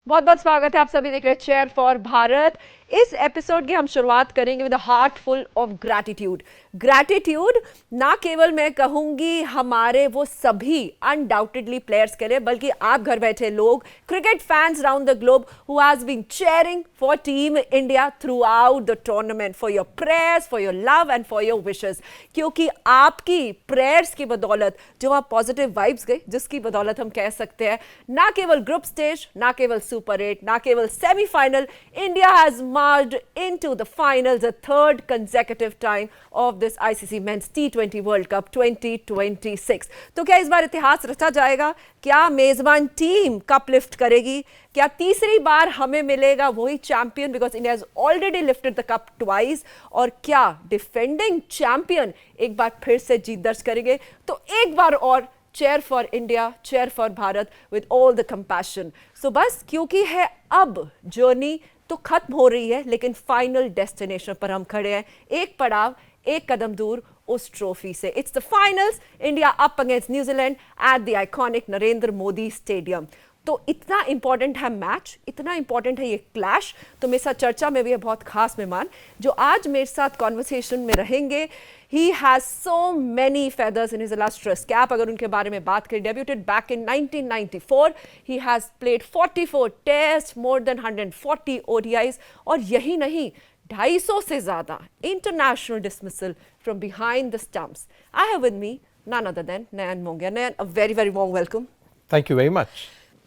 बहुत बहुत स्वागत है। आप सभी देख रहे हैं चेयर फॉर भारत। इस एपिसोड की हम शुरुआत करेंगे with a heart full of gratitude. Gratitude ना केवल मैं कहूंगी हमारे वो सभी अनडाउटेडली प्लेयर्स के लिए, बल्कि आप घर बैठे लोग, cricket fans round the globe who has been cheering for team India throughout the tournament, for your prayers, for your love and for your wishes. क्योंकि आपकी प्रेयर्स की बदौलत जो आप पॉजिटिव वाइब्स गए, जिसकी बदौलत हम कह सकते हैं ना केवल ग्रुप स्टेज, ना केवल सुपर 8, ना केवल semifinal, India has marched into the finals a third consecutive time of this ICC Men's T20 World Cup 2026। तो क्या इस बार इतिहास रचा जाएगा? क्या मेजबान टीम कप लिफ्ट करेगी? क्या तीसरी बार हमें मिलेगा वही champion, because India has already lifted the cup twice? और क्या डिफेंडिंग चैंपियन एक बार फिर से जीत दर्ज करेंगे? तो एक बार और cheer for India, cheer for Bharat with all the compassion. So बस क्योंकि है अब जर्नी तो खत्म हो रही है, लेकिन फाइनल डेस्टिनेशन पर हम खड़े हैं, एक पड़ाव, एक कदम दूर उस ट्रॉफी से। It's the finals, India up against New Zealand at the iconic Narendra Modi stadium. तो इतना इंपॉर्टेंट है मैच, इतना इंपॉर्टेंट है ये क्लैश। तो मेरे साथ चर्चा में भी है बहुत खास मेहमान जो आज मेरे साथ कॉन्वर्सेशन में रहेंगे। He has so many feathers in his illustrious cap। अगर उनके बारे में बात करें, debuted back in 1994। He has played 44 tests, more than 140 ODIs, और यही नहीं, 250 से ज्यादा international dismissal from behind the stumps। I have with me none other than Nayan Mongia। Nayan, a very very warm welcome। Thank you very much.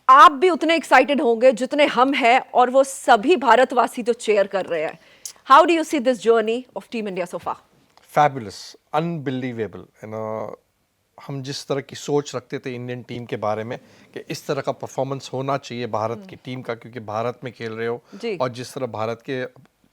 आप भी उतने excited होंगे जितने हम हैं और वो सभी भारतवासी जो चेयर कर रहे हैं। How do you see this journey of team India so far? Fabulous, unbelievable. हम जिस तरह की सोच रखते थे इंडियन टीम के बारे में कि इस तरह का परफॉर्मेंस होना चाहिए भारत की टीम का, क्योंकि भारत में खेल रहे हो, जी। और जिस तरह भारत के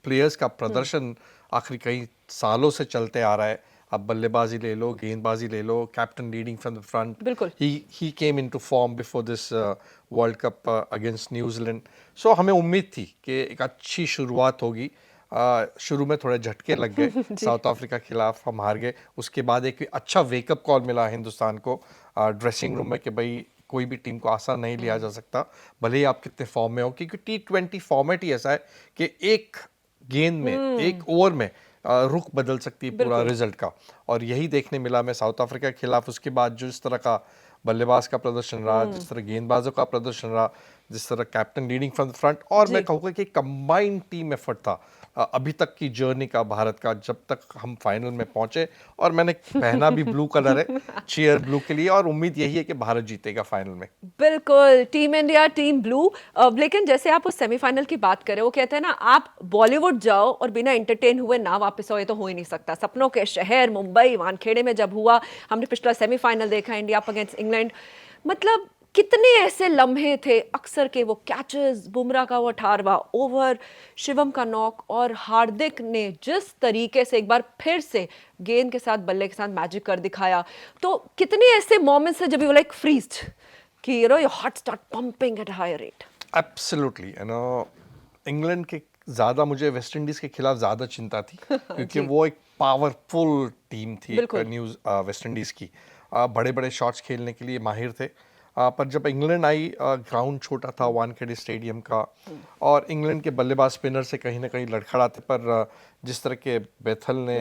प्लेयर्स का प्रदर्शन आखिरी कई सालों से चलते आ रहा है। अब बल्लेबाजी ले लो, गेंदबाजी ले लो, captain leading from the front. बिल्कुल। He came into form before this world cup against New Zealand. So हमें उम्मीद थी कि एक अच्छी शुरुआत होगी। शुरू में थोड़े झटके लग गए, साउथ अफ्रीका के खिलाफ हम हार गए। उसके बाद एक अच्छा वेकअप कॉल मिला हिंदुस्तान को ड्रेसिंग रूम में कि भाई कोई भी टीम को आसान नहीं लिया जा सकता, भले ही आप कितने फॉर्म में हो, क्योंकि T20 फॉर्मेट ही ऐसा है कि एक गेंद में, एक ओवर में रुख बदल सकती है पूरा रिजल्ट का। और यही देखने मिला मैं साउथ अफ्रीका के खिलाफ। उसके बाद जो इस तरह का बल्लेबाज का प्रदर्शन रहा, जिस तरह गेंदबाजों का प्रदर्शन रहा, जिस तरह captain leading from the front, और मैं कहूँगा कि कंबाइंड टीम एफर्ट था अभी तक की जर्नी का भारत का, जब तक हम फाइनल में पहुंचे। और मैंने पहना भी ब्लू कलर है, चीयर ब्लू के लिए, और उम्मीद यही है कि भारत जीतेगा फाइनल में। बिल्कुल, टीम इंडिया, टीम ब्लू। लेकिन जैसे आप उस सेमीफाइनल की बात करें, वो कहते हैं ना, आप बॉलीवुड जाओ और बिना एंटरटेन हुए ना वापस आओ, ये तो हो ही नहीं सकता। सपनों के शहर मुंबई, वानखेड़े में जब हुआ, हमने पिछला सेमीफाइनल देखा इंडिया अगेंस्ट इंग्लैंड, मतलब कितने ऐसे लम्हे थे, अक्सर के वो कैचेस, बुमराह का वो 18वां ओवर, शिवम का नॉक, और हार्दिक ने जिस तरीके से एक बार फिर से गेंद के साथ, बल्ले के साथ मैजिक कर दिखाया। तो कितने ऐसे मोमेंट्स है जब यू लाइक फ्रीज्ड कि your heart start pumping at higher rate. Absolutely, England के ज़्यादा मुझे वेस्ट इंडीज़ के खिलाफ ज़्यादा चिंता थी, क्योंकि वो एक पावरफुल टीम थी वेस्ट इंडीज़ की। बड़े बड़े शॉट्स खेलने के लिए माहिर थे। पर जब इंग्लैंड आई, ग्राउंड छोटा था वानखेड़े स्टेडियम का, और इंग्लैंड के बल्लेबाज स्पिनर से कहीं ना कहीं लड़खड़ाते। पर जिस तरह के बेथल ने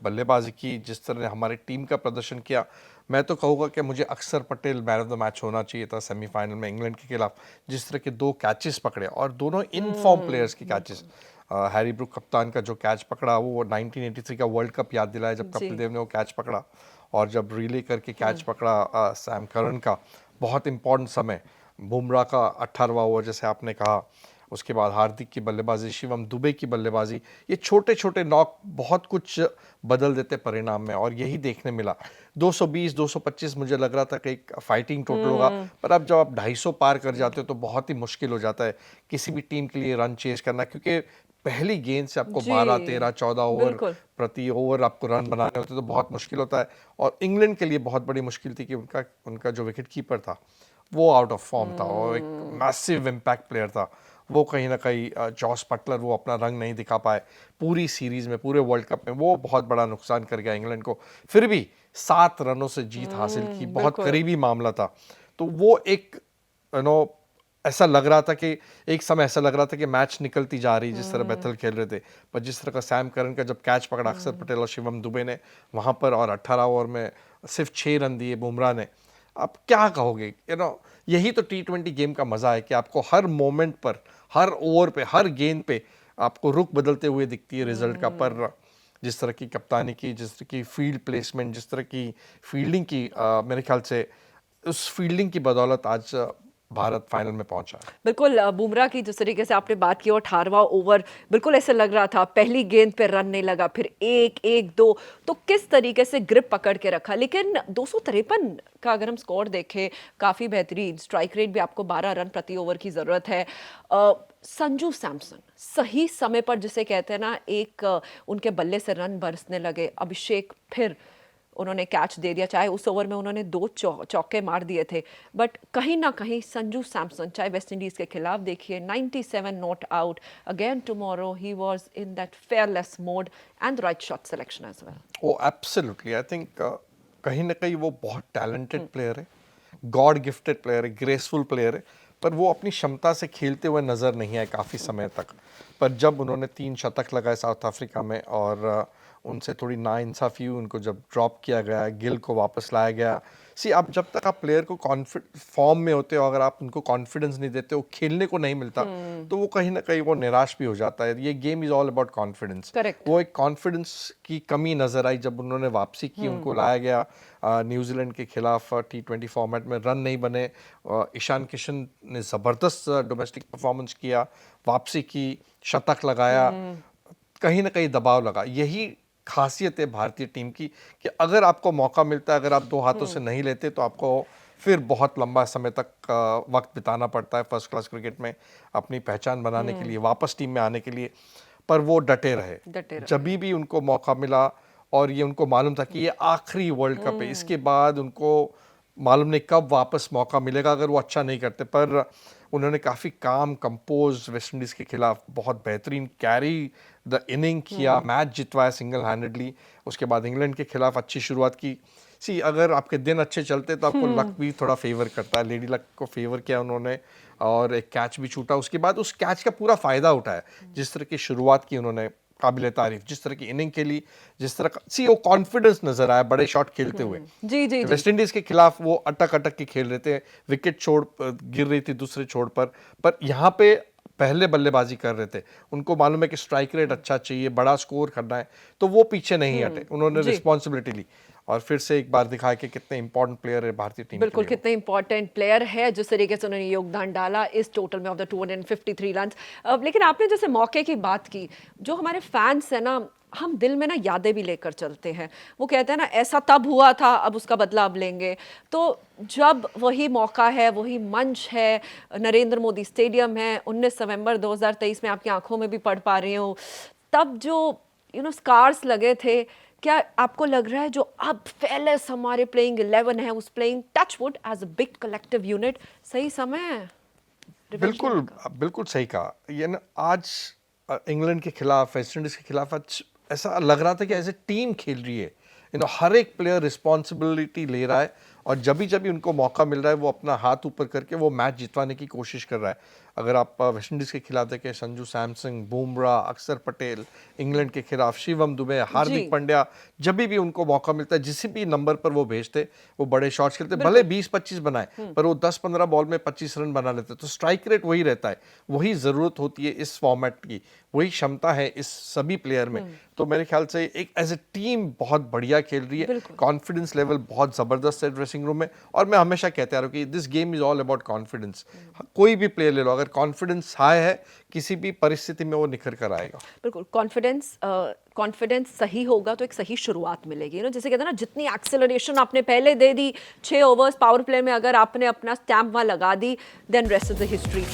बल्लेबाजी की, जिस तरह ने हमारी टीम का प्रदर्शन किया, मैं तो कहूँगा कि मुझे अक्षर Patel man of the match होना चाहिए था सेमीफाइनल में इंग्लैंड के खिलाफ। जिस तरह के 2 कैचेस पकड़े, और दोनों इन फॉर्म प्लेयर्स के कैचेस। हैरी ब्रूक कप्तान का जो कैच पकड़ा, वो 1983 का वर्ल्ड कप याद दिलाया, जब कपिल देव ने वो कैच पकड़ा। और जब रिले करके कैच पकड़ा सैम करन का, बहुत इंपॉर्टेंट समय, बुमराह का 18वां ओवर जैसे आपने कहा, उसके बाद हार्दिक की बल्लेबाजी, शिवम दुबे की बल्लेबाजी, ये छोटे छोटे नॉक बहुत कुछ बदल देते परिणाम में, और यही देखने मिला। 220 225 मुझे लग रहा था कि एक फाइटिंग टोटल होगा, पर अब जब आप 250 पार कर जाते हो तो बहुत ही मुश्किल हो जाता है किसी भी टीम के लिए रन चेज करना, क्योंकि पहली गेंद से आपको 12 13 14 ओवर प्रति ओवर आपको रन बनाने होते तो बहुत मुश्किल होता है। और इंग्लैंड के लिए बहुत बड़ी मुश्किल थी कि उनका जो विकेट कीपर था वो आउट ऑफ फॉर्म था, और एक मैसिव इम्पैक्ट प्लेयर था वो। कहीं ना कहीं जॉस बटलर वो अपना रंग नहीं दिखा पाए पूरी सीरीज में, पूरे वर्ल्ड कप में, वो बहुत बड़ा नुकसान कर गया इंग्लैंड को। फिर भी 7 रनों से जीत हासिल की, बहुत करीबी मामला था। तो वो एक ऐसा लग रहा था कि एक समय ऐसा लग रहा था कि मैच निकलती जा रही, जिस तरह बेथल खेल रहे थे, पर जिस तरह का सैम करन का जब कैच पकड़ा अक्षर पटेल और शिवम दुबे ने वहां पर, और 18 ओवर में सिर्फ 6 रन दिए बुमराह ने, आप क्या कहोगे? यही तो T20 गेम का मजा है कि आपको हर मोमेंट पर, हर ओवर पे, हर गेंद पे आपको रुख बदलते हुए दिखती है रिजल्ट का। पर जिस तरह की कप्तानी की, जिस तरह की फील्ड प्लेसमेंट, जिस तरह की फील्डिंग की, मेरे ख्याल से उस फील्डिंग की बदौलत आज भारत फाइनल में पहुंचा है। बिल्कुल बुमराह की जिस तरीके से आपने बात की, और 18वां ओवर बिल्कुल ऐसे लग रहा था पहली गेंद पे रन नहीं लगा, फिर एक एक दो, तो किस तरीके से ग्रिप पकड़ के रखा। लेकिन 253 का अगर हम स्कोर देखें, काफी बेहतरीन स्ट्राइक रेट भी, आपको 12 रन प्रति ओवर की जरूरत है। संजू सैमसन सही समय पर, जिसे कहते हैं ना, एक उनके बल्ले से रन बरसने लगे। अभिषेक फिर उन्होंने कैच दे दिया, चाहे उस ओवर में उन्होंने 2 चौके मार दिए थे, बट कहीं ना कहीं संजू सैमसन, चाहे वेस्ट इंडीज के खिलाफ देखिए 97 not out, again tomorrow he was in that fearless mode and right shot selection as well. Oh absolutely, I think कहीं ना कहीं वो बहुत टैलेंटेड प्लेयर है, गॉड गिफ्टेड प्लेयर है, ग्रेसफुल प्लेयर है, पर वो अपनी क्षमता से खेलते हुए नज़र नहीं आए काफ़ी समय तक। पर जब उन्होंने 3 शतक लगाए साउथ अफ्रीका में, और उनसे थोड़ी नाइंसाफ़ी हुई, उनको जब ड्रॉप किया गया, गिल को वापस लाया गया। सी, आप जब तक आप प्लेयर को फॉर्म में होते हो, अगर आप उनको कॉन्फिडेंस नहीं देते हो, खेलने को नहीं मिलता, तो वो कहीं ना कहीं वो निराश भी हो जाता है। ये game is all about confidence. Correct. वो एक कॉन्फिडेंस की कमी नज़र आई जब उन्होंने वापसी की, उनको लाया गया न्यूजीलैंड के खिलाफ T20 फॉर्मेट में, रन नहीं बने। ईशान किशन ने ज़बरदस्त डोमेस्टिक परफॉर्मेंस किया, वापसी की, शतक लगाया, कहीं ना कहीं दबाव लगा। यही खासियत है भारतीय टीम की कि अगर आपको मौका मिलता है, अगर आप 2 हाथों से नहीं लेते, तो आपको फिर बहुत लंबा समय तक वक्त बिताना पड़ता है फर्स्ट क्लास क्रिकेट में, अपनी पहचान बनाने के लिए, वापस टीम में आने के लिए। पर वो डटे रहे, डटे जब रहे। भी उनको मौका मिला, और ये उनको मालूम था कि ये आखिरी वर्ल्ड कप है, इसके बाद उनको मालूम नहीं कब वापस मौका मिलेगा अगर वो अच्छा नहीं करते। पर उन्होंने काफ़ी काम कंपोज वेस्ट इंडीज़ के खिलाफ बहुत बेहतरीन कैरी द इनिंग किया, मैच जितवाया सिंगल हैंडेडली। उसके बाद इंग्लैंड के खिलाफ अच्छी शुरुआत की। सी, अगर आपके दिन अच्छे चलते तो आपको लक भी थोड़ा फेवर करता है, लेडी लक को फेवर किया उन्होंने, और एक कैच भी छूटा, उसके बाद उस कैच का पूरा फायदा उठाया। जिस तरह की शुरुआत की उन्होंने, काबिले तारीफ, जिस तरह की इनिंग खेली, जिस तरह का सी वो कॉन्फिडेंस नजर आया बड़े शॉट खेलते हुए। जी जी जी। वेस्ट इंडीज के खिलाफ वो अटक अटक के खेल रहे थे, विकेट छोड़ गिर रही थी दूसरे छोड़ पर यहाँ पे पहले बल्लेबाजी कर रहे थे, उनको मालूम है कि स्ट्राइक रेट अच्छा चाहिए, बड़ा स्कोर करना है, तो वो पीछे नहीं हटे, उन्होंने जी रिस्पॉन्सिबिलिटी ली, और फिर से एक बार दिखाया कि कितने इंपॉर्टेंट प्लेयर है भारतीय टीम के बिल्कुल, लिए वो। कितने इंपॉर्टेंट प्लेयर है, जिस तरीके से उन्होंने योगदान डाला इस टोटल में ऑफ द 253 रन। लेकिन आपने जैसे मौके की बात की, जो हमारे फैंस है ना, हम दिल में ना यादें भी लेकर चलते हैं। वो कहते हैं ना, ऐसा तब हुआ था, अब उसका बदला अब लेंगे। तो जब वही मौका है, वही मंच है, नरेंद्र मोदी स्टेडियम है, 19 नवंबर 2023 में आपकी आंखों में भी पढ़ पा रही हूँ, तब जो स्कार्स लगे थे, क्या आपको लग रहा है जो अब फेयरलेस हमारे प्लेइंग 11 है, उस playing touchwood as a big collective unit, सही समय है रिवेंज बिल्कुल, लेने का? बिल्कुल सही कहा। ये ना आज इंग्लैंड के खिलाफ, वेस्ट इंडीज के खिलाफ आज ऐसा लग रहा था कि ऐसे टीम खेल रही है। हर एक प्लेयर रिस्पॉन्सिबिलिटी ले रहा है, और जब भी उनको मौका मिल रहा है, वो अपना हाथ ऊपर करके वो मैच जितवाने की कोशिश कर रहा है। अगर आप वेस्ट इंडीज के खिलाफ देखें, संजू सैमसन, बुमराह, अक्षर पटेल, इंग्लैंड के खिलाफ शिवम दुबे, जी हार्दिक पांड्या, जब भी उनको मौका मिलता है, जिस भी नंबर पर वो भेजते, वो बड़े शॉट्स खेलते, भले बिल्कुल। 20-25 बनाए, पर वो 10-15 बॉल में 25 रन बना लेते। तो स्ट्राइक रेट वही रहता है, वही ज़रूरत होती है इस फॉर्मेट की, वही क्षमता है इस सभी प्लेयर में। तो मेरे ख्याल से एक एज ए टीम बहुत बढ़िया खेल रही है, बिल्कुल। कॉन्फिडेंस लेवल बहुत ज़बरदस्त है ड्रेसिंग रूम में। और मैं हमेशा कहते आ रहा हूँ कि this game is all about confidence. कोई भी प्लेयर ले लो, अगर कॉन्फिडेंस हाई है, किसी भी परिस्थिति में वो निखर कर आएगा। बिल्कुल, कॉन्फिडेंस सही होगा तो एक सही शुरुआत मिलेगी ना, जैसे कहते हैं ना, जितनी एक्सेलरेशन आपने पहले दे दी 6 ओवर्स पावर प्ले में, अगर आपने अपना स्टैम्प वहां लगा दी, then rest is the history.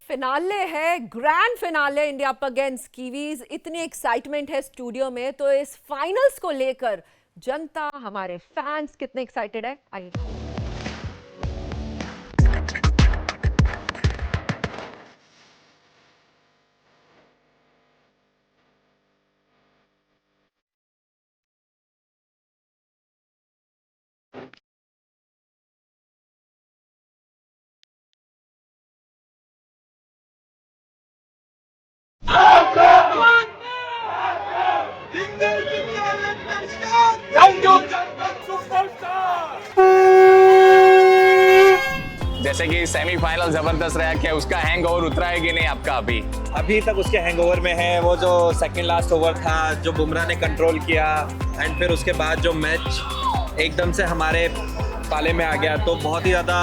Finale है, grand finale, India against Kiwis. इतनी एक्साइटमेंट है स्टूडियो में, तो इस फाइनल्स को लेकर जनता, हमारे फैंस कितने एक्साइटेड है, आइए। जैसे कि सेमीफाइनल जबरदस्त रहा, क्या उसका हैंगओवर उतरा है कि नहीं आपका अभी तक उसके हैंगओवर में है। वो जो सेकंड लास्ट ओवर था जो बुमराह ने कंट्रोल किया एंड फिर उसके बाद जो मैच एकदम से हमारे पाले में आ गया तो बहुत ही ज़्यादा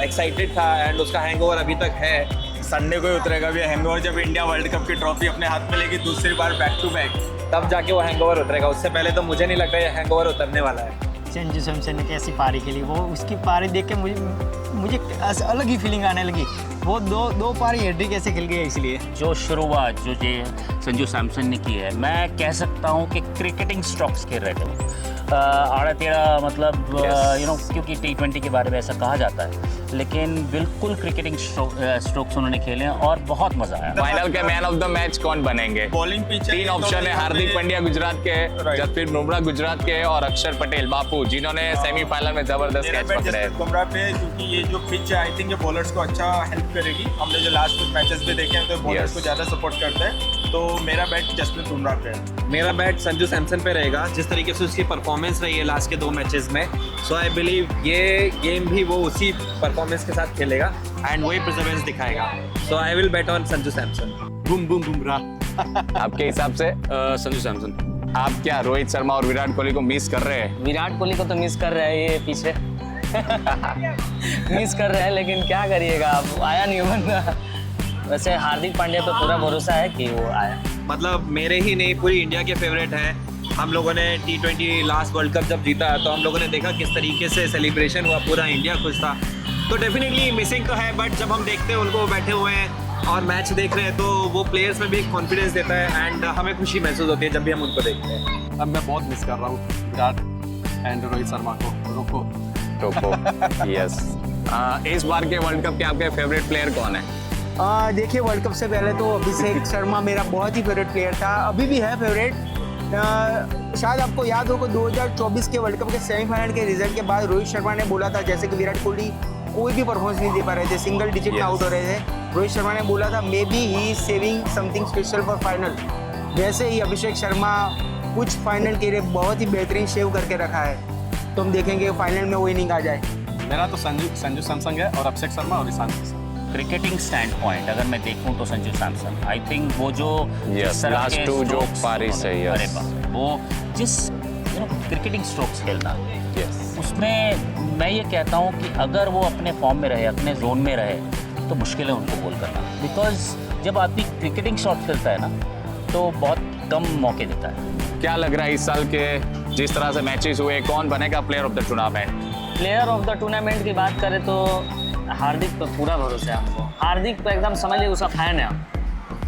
एक्साइटेड था एंड उसका हैंगओवर अभी तक है। संडे को ही उतरेगा भी हैंगओवर, जब इंडिया वर्ल्ड कप की ट्रॉफी अपने हाथ में लेगी दूसरी बार बैक टू बैक, तब जाके वो हैंगओवर उतरेगा। उससे पहले तो मुझे नहीं लगता ये हैंगओवर उतरने वाला है। संजू सैमसन ने कैसी पारी खेली, वो उसकी पारी देख के मुझे अलग ही फीलिंग आने लगी। वो दो पारी हैट्रिक कैसे खेल गया, इसलिए जो शुरुआत जो ये संजू सैमसन ने की है, मैं कह सकता हूँ कि क्रिकेटिंग स्ट्रोक्स खेल रहे थे वो। आड़ा टेढ़ा मतलब क्योंकि T20 के बारे में ऐसा कहा जाता है, लेकिन बिल्कुल क्रिकेटिंग स्ट्रोक्स उन्होंने खेले हैं और बहुत मजा आया। फाइनल के मैन ऑफ द मैच कौन बनेंगे? बॉलिंग पिच 3 ऑप्शन है, हार्दिक पांड्या गुजरात के, जसप्रीत बुमराह गुजरात के और अक्षर पटेल बापू, जिन्होंने सेमीफाइनल में जबरदस्त कैच पकड़े हैं। बुमराह पे, क्योंकि ये जो पिच है आई थिंक ये बॉलर्स को अच्छा हेल्प करेगी। हमने जो लास्ट कुछ मैचेस भी देखे हैं तो बॉलर्स को ज़्यादा सपोर्ट करते हैं, तो मेरा बैट जसप्रीत बुमराह पे है। मेरा बैट संजू सैमसन पे रहेगा, जिस तरीके से उसकी परफॉर्मेंस रही है लास्ट के 2 मैचेस में। सो आई बिलीव ये गेम भी वो उसी परफॉर्मेंस के साथ खेलेगा एंड वही परफॉर्मेंस दिखाएगा। So I will bet on Sanju Samson. Boom boom Bumrah. आपके हिसाब से संजू सैमसन। आप क्या रोहित शर्मा और विराट कोहली को मिस कर रहे हैं? विराट कोहली को तो मिस कर रहे हैं ये पीछे मिस कर रहे हैं, लेकिन क्या करिएगा, अब आया नहीं बंदा। वैसे हार्दिक पांड्या पे पूरा भरोसा है कि वो आया। मतलब मेरे ही नहीं, पूरी इंडिया के फेवरेट हैं। हम लोगों ने T20 लास्ट वर्ल्ड कप जब जीता तो हम लोगों ने देखा किस तरीके से सेलिब्रेशन हुआ, पूरा इंडिया खुश था। तो डेफिनेटली मिसिंग तो है, बट जब हम देखते हैं उनको बैठे हुए हैं और मैच देख रहे हैं तो वो प्लेयर्स में भी एक कॉन्फिडेंस देता है एंड हमें खुशी महसूस होती है जब भी हम उनको देखते हैं। अब मैं बहुत मिस कर रहा हूँ विराट एंड रोहित शर्मा को। यस। इस बार के वर्ल्ड कप के आपके फेवरेट प्लेयर कौन है? देखिए, वर्ल्ड कप से पहले तो अभिषेक शर्मा मेरा बहुत ही फेवरेट प्लेयर था, अभी भी है फेवरेट। शायद आपको याद होगा 2024 के वर्ल्ड कप के सेमीफाइनल के रिजल्ट के बाद रोहित शर्मा ने बोला था, जैसे कि विराट कोहली कोई भी परफॉर्मेंस नहीं दे पा रहे थे, सिंगल डिजिट में आउट हो रहे थे, रोहित शर्मा ने बोला था may be he is saving something special for final. वैसे ही अभिषेक शर्मा कुछ फाइनल के लिए बहुत ही बेहतरीन सेव करके रखा है, तो हम देखेंगे फाइनल में वो इनिंग आ जाए। मेरा तो संजू सैमसन है और अभिषेक शर्मा और Ishan Kishan. Cricketing standpoint अगर मैं देखूं तो संजू सैमसन, आई थिंक वो जो जिस तरह last के 2 जो strokes पारी से, उन्होंने- yes. अरे बाप, वो जिस क्रिकेटिंग स्ट्रोक्स खेलना, उसमें मैं ये कहता हूँ कि अगर वो अपने फॉर्म में रहे, अपने जोन में रहे, तो मुश्किल है उनको बोल करना, बिकॉज जब आदमी क्रिकेटिंग शॉट खेलता है ना तो बहुत कम मौके देता है। क्या लग रहा है इस साल के जिस तरह से मैचेस हुए, कौन बनेगा player of the tournament? Player of the tournament की बात करें तो हार्दिक पर पूरा भरोसा है हमको। हार्दिक पर एकदम समझ लीजिए उसका फैन है हम।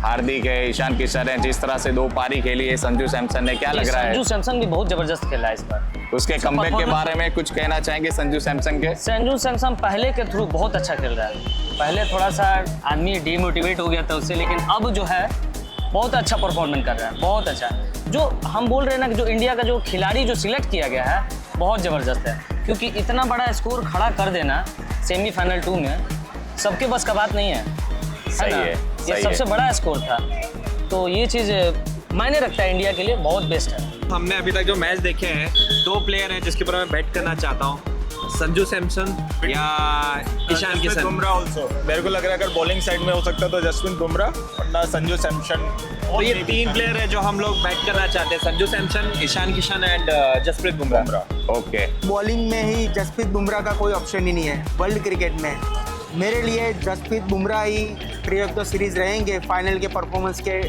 हार्दिक है, ईशान किशन है, जिस तरह से 2 पारी खेली है संजू सैमसन ने, क्या लग रहा है? संजू सैमसन भी बहुत जबरदस्त खेला है इस बार। उसके कमबैक के बारे में कुछ कहना चाहेंगे संजू सैमसन के? संजू सैमसन पहले के थ्रू बहुत अच्छा खेल रहा है। पहले थोड़ा सा आदमी डिमोटिवेट हो गया था उससे, लेकिन अब जो है बहुत अच्छा परफॉर्मेंस कर रहा है, बहुत अच्छा। जो हम बोल रहे हैं ना कि जो इंडिया का जो खिलाड़ी जो सिलेक्ट किया गया है बहुत ज़बरदस्त है, क्योंकि इतना बड़ा स्कोर खड़ा कर देना सेमीफाइनल 2 में सबके बस का बात नहीं है। सही ना? है, ये सही सबसे है। बड़ा स्कोर था, तो ये चीज़ मायने रखता है इंडिया के लिए, बहुत बेस्ट है। हमने अभी तक जो मैच देखे हैं 2 प्लेयर हैं जिसके ऊपर मैं बैट करना चाहता हूँ, संजू सैमसन या ईशान किशन। बुमराह ऑल्सो, मेरे को लग रहा है अगर बॉलिंग साइड में हो सकता तो जसप्रीत बुमराह वरना संजू सैमसन। तो ये 3 प्लेयर है जो हम लोग बैट करना चाहते हैं, Sanju Samson, Ishan Kishan and Jasprit Bumrah. Okay, bowling में ही जसप्रीत बुमराह का कोई ऑप्शन ही नहीं है वर्ल्ड क्रिकेट में। मेरे लिए जसप्रीत बुमराह ही प्लेयर ऑफ द सीरीज रहेंगे फाइनल के परफॉर्मेंस के।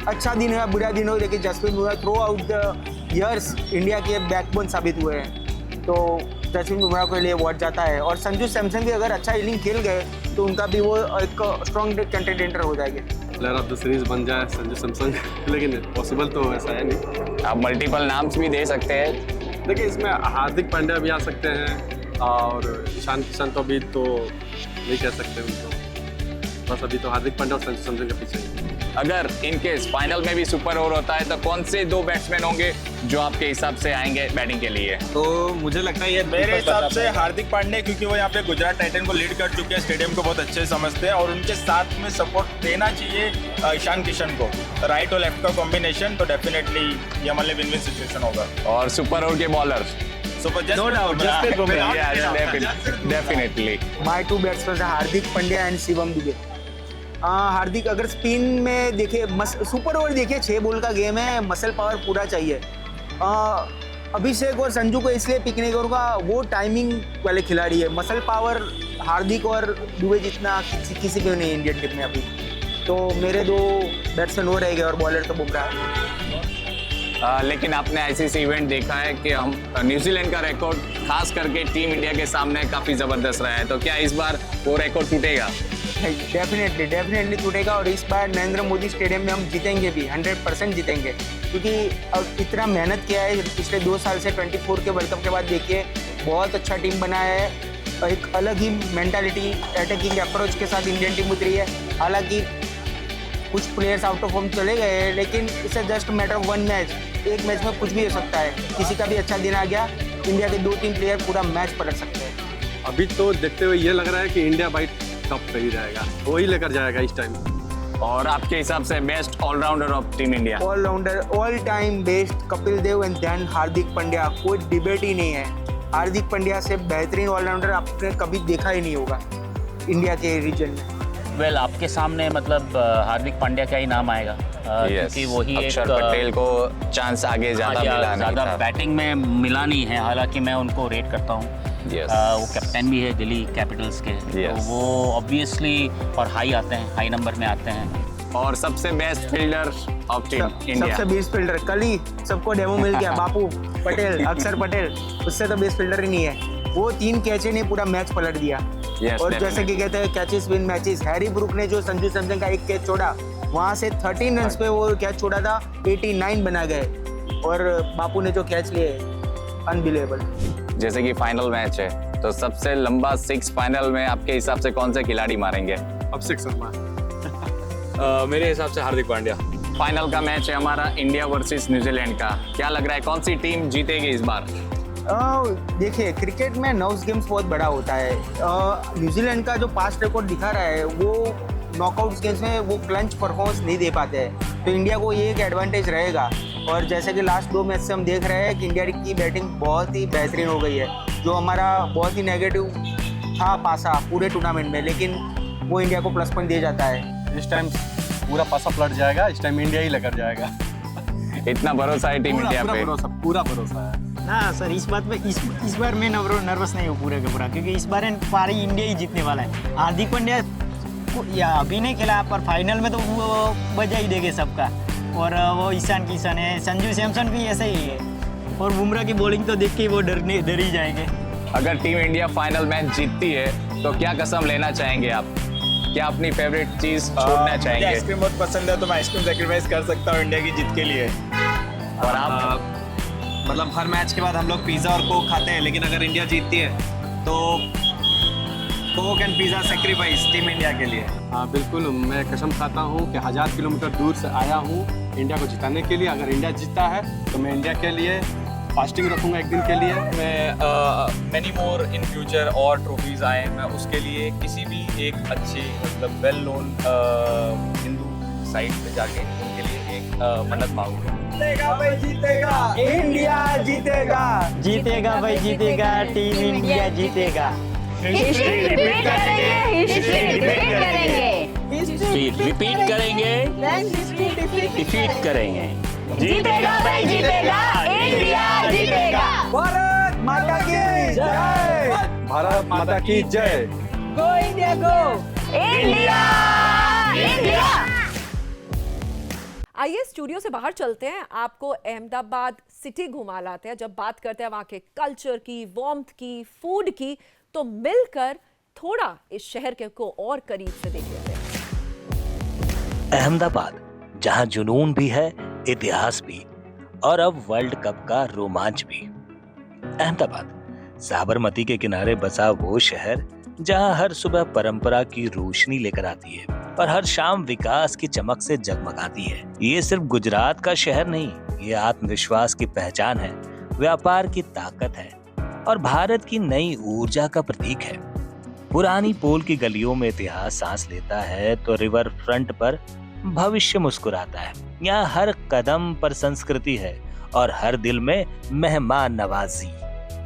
अच्छा दिन हो या बुरा दिन हो, लेकिन Jasprit Bumrah throughout the years India के बैकबोन साबित हुए हैं, तो जसप्रीत बुमराह के लिए वोट जाता है। और संजू सैमसन भी अगर अच्छा इनिंग खेल गए तो उनका भी वो एक स्ट्रॉन्ग कंटेंडर हो जाएंगे। प्लेयर ऑफ द सीरीज बन जाए संजू सैमसन, लेकिन पॉसिबल तो ऐसा है नहीं। आप मल्टीपल नाम्स भी दे सकते हैं। देखिए, इसमें हार्दिक पांड्या भी आ सकते हैं और ईशान किशन तो अभी तो नहीं कह सकते उनको, बस अभी तो हार्दिक पांड्या और संजू सैमसन के पीछे ही। अगर इनकेस फाइनल में भी सुपर ओवर होता है तो कौन से 2 बैट्समैन होंगे जो आपके हिसाब से आएंगे बैटिंग के लिए? तो मुझे लगता है ये मेरे हिसाब से हार्दिक पांड्या, क्योंकि वो यहाँ पे गुजरात टाइटन को लीड कर चुके हैं, स्टेडियम को बहुत अच्छे से समझते हैं और उनके साथ में सपोर्ट देना चाहिए ईशान किशन को। राइट और लेफ्ट का कॉम्बिनेशन तो डेफिनेटली ये हमारे लिए विन विन सिचुएशन होगा। और सुपर ओवर के bowler So for just No doubt, Jasprit Bumrah. Yeah, definitely. My two batsman Hardik Pandya and Shivam Dube. Hardik अगर स्पिन में देखिए सुपर ओवर देखिए 6 बॉल का गेम है, मसल पावर पूरा चाहिए। अभिषेक और संजू को इसलिए पिक नहीं करूँगा, वो टाइमिंग वाले खिलाड़ी है। मसल पावर हार्दिक और दुबे जितना किसी के नहीं इंडियन टीम में अभी। तो मेरे 2 बैट्समैन वो रहेंगे और बॉलर तो बुमराह। लेकिन आपने आईसीसी इवेंट देखा है कि हम न्यूजीलैंड का रिकॉर्ड खास करके टीम इंडिया के सामने काफी जबरदस्त रहा है, तो क्या इस बार वो रिकॉर्ड टूटेगा? डेफिनेटली टूटेगा और इस बार नरेंद्र मोदी स्टेडियम में हम जीतेंगे भी, 100% जीतेंगे, क्योंकि अब इतना मेहनत किया है पिछले 2 साल से। 24 के वर्ल्ड कप के बाद देखिए बहुत अच्छा टीम बनाया है, एक अलग ही मेंटालिटी अटैकिंग अप्रोच के साथ इंडियन टीम उतरी है। हालांकि कुछ प्लेयर्स आउट ऑफ फॉर्म चले गए हैं, लेकिन it's just matter of 1 match. एक मैच में कुछ भी हो सकता है, किसी का भी अच्छा दिन आ गया, इंडिया के 2-3 प्लेयर पूरा मैच पलट सकते हैं। अभी तो देखते हुए ये लग रहा है कि इंडिया भाई टॉप पे ही रहेगा, वो ही लेकर जाएगा इस टाइम। और आपके हिसाब से best allrounder of team India? Allrounder all time best Kapil Dev and then Hardik Pandya, कोई डिबेट ही नहीं है। हार्दिक पांड्या से बेहतरीन ऑलराउंडर आपने कभी देखा ही नहीं होगा इंडिया के रीजन में। वेल आपके सामने मतलब हार्दिक पांड्या का ही नाम आएगा, क्योंकि वही एक अक्षर पटेल को चांस आगे ज़्यादा बैटिंग में मिला नहीं है। हालांकि मैं उनको रेट करता हूँ। वो कैप्टन भी है दिल्ली कैपिटल्स के, तो वो ऑब्वियसली और हाई आते हैं, हाई नंबर में आते हैं। और सबसे best fielder of team India? सबसे बेस्ट फील्डर कल ही सबको डेमो मिल गया, बापू पटेल, अक्षर पटेल, उससे तो बेस्ट फील्डर ही नहीं है। वो 3 कैचे ने पूरा मैच पलट दिया। और जैसे कि कहते हैं catches win matches, Harry Brook ने जो संजू सैमसन का 1 कैच छोड़ा, वहाँ से 13 रन पे वो कैच छोड़ा था, 89 बना गए। और बापू ने जो कैच लिए, अनबिलीवेबल। जैसे कि फाइनल मैच है, तो सबसे लंबा 6 फाइनल में आपके हिसाब से कौन से खिलाड़ी मारेंगे? अभिषेक शर्मा। मेरे हिसाब से हार्दिक पांड्या। फाइनल का मैच है हमारा इंडिया वर्सेस न्यूजीलैंड का, क्या लग रहा है कौन सी टीम जीतेगी इस बार? देखिए क्रिकेट में नॉक्स गेम्स बहुत बड़ा होता है। न्यूजीलैंड का जो पास्ट रिकॉर्ड दिखा रहा है, वो नॉकआउट गेम्स में वो क्लंच परफॉर्मेंस नहीं दे पाते हैं, तो इंडिया को ये एक एडवांटेज रहेगा। और जैसे कि लास्ट 2 मैच से हम देख रहे हैं कि इंडिया की बैटिंग बहुत ही बेहतरीन हो गई है, जो हमारा बहुत ही नेगेटिव था पासा पूरे टूर्नामेंट में, लेकिन वो इंडिया को प्लस पॉइंट दिया जाता है। इस टाइम पूरा पासा पलट जाएगा, इस टाइम इंडिया ही लेकर जाएगा। इतना भरोसा है टीम इंडिया पे? पूरा भरोसा है ना सर, इस बात पे इस बार मैं नर्वस नहीं हूँ पूरे का पूरा, क्योंकि इस बार पारी इंडिया ही जीतने वाला है। हार्दिक पांड्या या अभी नहीं खेला, पर फाइनल में तो वो बजा ही देंगे सबका। और वो ईशान किशन है, संजू सैमसन भी ऐसे ही है, और बुमराह की बॉलिंग तो देख के वो डर ही जाएंगे। अगर टीम इंडिया फाइनल मैच जीतती है तो क्या कसम लेना चाहेंगे आप? क्या अपनी फेवरेट चीज छोड़ना चाहेंगे? आइसक्रीम बहुत पसंद है, तो मैं आइसक्रीम सेक्रीफाइस कर सकता हूँ इंडिया की जीत के लिए। और आप? मतलब हर मैच के बाद हम लोग पिज़्ज़ा और कोक खाते हैं, लेकिन अगर इंडिया जीतती है तो Coke and pizza sacrifice team India के लिए। हाँ बिल्कुल, मैं कसम खाता हूँ कि 1000 किलोमीटर दूर से आया हूँ इंडिया को जिताने के लिए। अगर इंडिया जीतता है तो मैं इंडिया के लिए फास्टिंग रखूँगा 1 दिन के लिए। मैं मैनी मोर इन फ्यूचर और ट्रॉफीज आए, मैं उसके लिए किसी भी एक अच्छी मतलब वेल नोन हिंदू साइट पे जाके उनके लिए एक मन्नत मांगूंगा। जीतेगा भाई जीतेगा, इंडिया जीतेगा, जीतेगा भाई जीतेगा, टीम इंडिया जीतेगा। हिस्ट्री रिपीट करेंगे, हिस्ट्री रिपीट करेंगे, हिस्ट्री रिपीट करेंगे, डिफीट करेंगे। जीतेगा भाई जीतेगा, इंडिया जीतेगा। भारत माता की जय, भारत माता की जय। गो इंडिया गो, इंडिया इंडिया। आइए स्टूडियो से बाहर चलते हैं, आपको अहमदाबाद सिटी घुमा लाते हैं। जब बात करते हैं वहाँ के कल्चर की, वार्मथ की, फूड की, तो मिलकर थोड़ा इस शहर के को और करीब से देख लेते हैं। अहमदाबाद, जहां जुनून भी है, इतिहास भी, और अब वर्ल्ड कप का रोमांच भी। अहमदाबाद साबरमती के किनारे बसा वो शहर जहां हर सुबह परंपरा की रोशनी लेकर आती है और हर शाम विकास की चमक से जगमगाती है। ये सिर्फ गुजरात का शहर नहीं, ये आत्मविश्वास की पहचान है, व्यापार की ताकत है और भारत की नई ऊर्जा का प्रतीक है। पुरानी पोल की गलियों में इतिहास सांस लेता है तो रिवर फ्रंट पर भविष्य मुस्कुराता है। यहाँ हर कदम पर संस्कृति है और हर दिल में मेहमान नवाजी।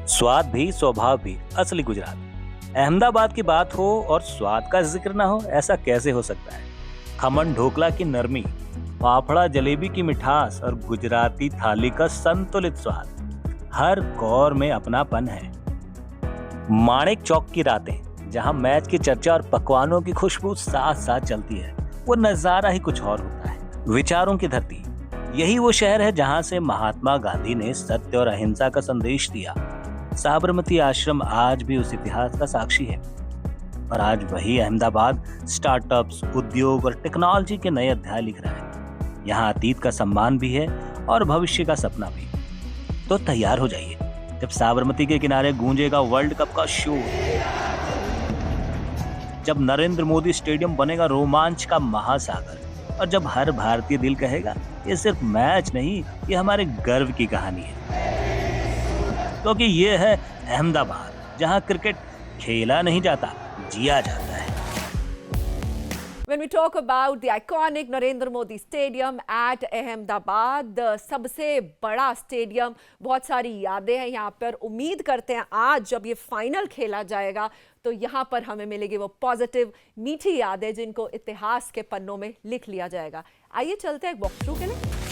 स्वाद भी स्वभाव भी असली गुजरात। अहमदाबाद की बात हो और स्वाद का जिक्र ना हो, ऐसा कैसे हो सकता है। खमन ढोकला की नरमी, फाफड़ा जलेबी की मिठास और गुजराती थाली का संतुलित स्वाद, हर कौर में अपनापन है। माणिक चौक की रातें, जहां मैच की चर्चा और पकवानों की खुशबू साथ साथ चलती है, वो नजारा ही कुछ और होता है। विचारों की धरती, यही वो शहर है जहां से महात्मा गांधी ने सत्य और अहिंसा का संदेश दिया। साबरमती आश्रम आज भी उस इतिहास का साक्षी है। और आज वही अहमदाबाद स्टार्टअप्स, उद्योग और टेक्नोलॉजी के नए अध्याय लिख रहा है। यहाँ अतीत का सम्मान भी है और भविष्य का सपना भी। तो तैयार हो जाइए, जब साबरमती के किनारे गूंजेगा वर्ल्ड कप का शोर, जब नरेंद्र मोदी स्टेडियम बनेगा रोमांच का महासागर, और जब हर भारतीय दिल कहेगा ये सिर्फ मैच नहीं, ये हमारे गर्व की कहानी है। क्योंकि ये है अहमदाबाद, जहां क्रिकेट खेला नहीं जाता, जिया जाता है। When we talk about the iconic Narendra Modi Stadium at Ahmedabad, सबसे बड़ा स्टेडियम, बहुत सारी यादें हैं यहाँ पर। उम्मीद करते हैं आज जब ये फाइनल खेला जाएगा तो यहाँ पर हमें मिलेगी वो पॉजिटिव मीठी यादें जिनको इतिहास के पन्नों में लिख लिया जाएगा। आइए चलते हैं एक वॉक थ्रू के लिए।